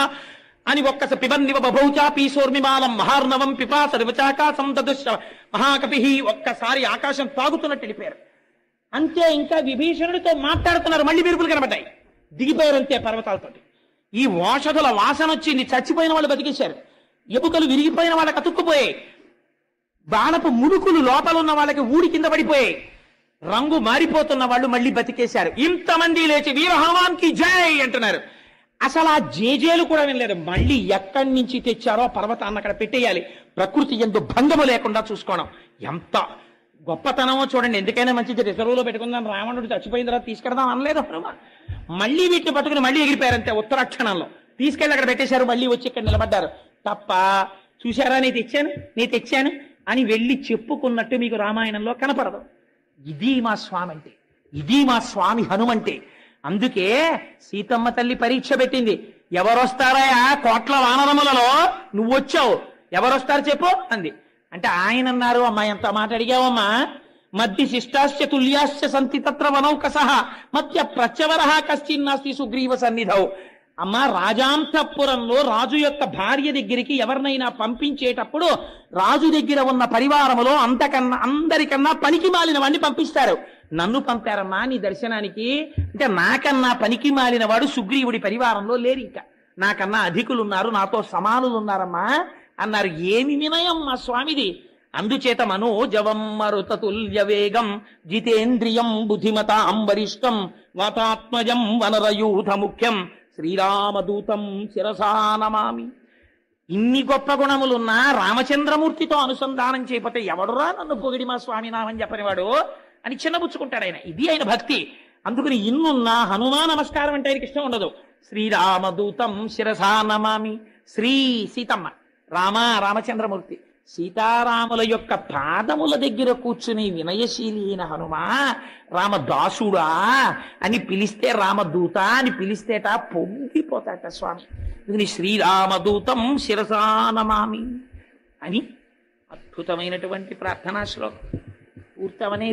అని ఒక్కస పిబన్నివ బభౌచా పీసోర్మిమాలం మహార్ణవం పిపాస రివచాకాశం దదుశ్ర మహాకపి. ఒక్కసారి ఆకాశం తాగుతున్నట్టు వెళ్ళిపోయారు. అంతే, ఇంకా విభీషణుడితో మాట్లాడుతున్నారు. మళ్ళీ మెరుపులు కనబడ్డాయి. దిగిపోయారంతే పర్వతాలతో. ఈ ఓషధుల వాసన వచ్చింది. చచ్చిపోయిన వాళ్ళు బతికేశారు. ఎముకలు విరిగిపోయిన వాళ్ళకి అతుక్కుపోయాయి. బాణపు మునుకులు లోపల ఉన్న వాళ్ళకి ఊడి కింద పడిపోయాయి. రంగు మారిపోతున్న వాళ్ళు మళ్ళీ బతికేశారు. ఇంతమంది లేచి వీర హనుమాన్కి జై అంటున్నారు. అసలు ఆ జేజేలు కూడా వినలేదు. మళ్ళీ ఎక్కడి నుంచి తెచ్చారో పర్వతాన్ని అక్కడ పెట్టేయాలి. ప్రకృతి ఎందు భంగము లేకుండా చూసుకోవడం ఎంత గొప్పతనమో చూడండి. ఎందుకైనా మంచిది రిజర్వులో పెట్టుకుందాం, రావణుడు చచ్చిపోయిన తర్వాత తీసుకెడదాం అనలేదు హనుమ. మళ్ళీ వీటిని పట్టుకుని మళ్ళీ ఎగిరిపోయారంతే. ఉత్తరాక్షణంలో తీసుకెళ్ళి అక్కడ పెట్టేశారు. మళ్ళీ వచ్చి ఇక్కడ నిలబడ్డారు. తప్ప చూశారా నేను తెచ్చాను అని వెళ్ళి చెప్పుకున్నట్టు మీకు రామాయణంలో కనపడదు. ఇది మా స్వామి అంటే, ఇది మా స్వామి హనుమంటే. అందుకే సీతమ్మ తల్లి పరీక్ష పెట్టింది. ఎవరొస్తారా కోట్ల వానరములలో నువ్వు వచ్చావు, ఎవరొస్తారు చెప్పు అంది. అంటే ఆయన అన్నారు, అమ్మా ఎంత మాట అడిగావమ్మా, మధ్య శిష్టాశ్చ తుల్యాశ్చ సంతి తత్ర వనౌకసః మధ్య ప్రత్యవరః కశ్చిన్నాస్తి సుగ్రీవ సన్నిధౌ. అమ్మా, రాజాంతఃపురంలో రాజు యొక్క భార్య దగ్గరికి ఎవరినైనా పంపించేటప్పుడు రాజు దగ్గర ఉన్న పరివారములో అందరికన్నా పనికి మాలిన వాడిని పంపిస్తారు. నన్ను పంపారమ్మా నీ దర్శనానికి అంటే, నాకన్నా పనికి మాలిన వాడు సుగ్రీవుడి పరివారంలో లేరు. ఇంకా నాకన్నా అధికులున్నారు, నాతో సమానులు ఉన్నారమ్మా అన్నారు. ఏమి వినయం మా స్వామిది. అందుచేత మనోజవం మరుతతుల్య వేగం జితేంద్రియం బుద్ధిమతాం వరిష్టం వాతాత్మజం వనరయూథ ముఖ్యం శ్రీరామదూతం శిరసా నమామి. ఇన్ని గొప్ప గుణములున్నా రామచంద్రమూర్తితో అనుసంధానం చేయకపోతే ఎవడురా నన్ను పొగిడి మా స్వామి నామని చెప్పనివాడు అని చిన్నబుచ్చుకుంటాడు ఆయన. ఇది ఆయన భక్తి. అందుకని ఇన్నున్నా హనుమా నమస్కారం అంటే ఆయనకి ఇష్టం ఉండదు. శ్రీరామదూతం శిరసా నమామి. శ్రీ సీతమ్మ, రామచంద్రమూర్తి, సీతారాముల యొక్క పాదముల దగ్గర కూర్చుని వినయశీలి అయిన హనుమా రామదాసుడా అని పిలిస్తే, రామదూత అని పిలిస్తేట పొంగిపోతాట స్వామి. ఇది శ్రీరామదూతం శిరసా నమామి అని అద్భుతమైనటువంటి ప్రార్థనా శ్లోకం. పూర్తవనే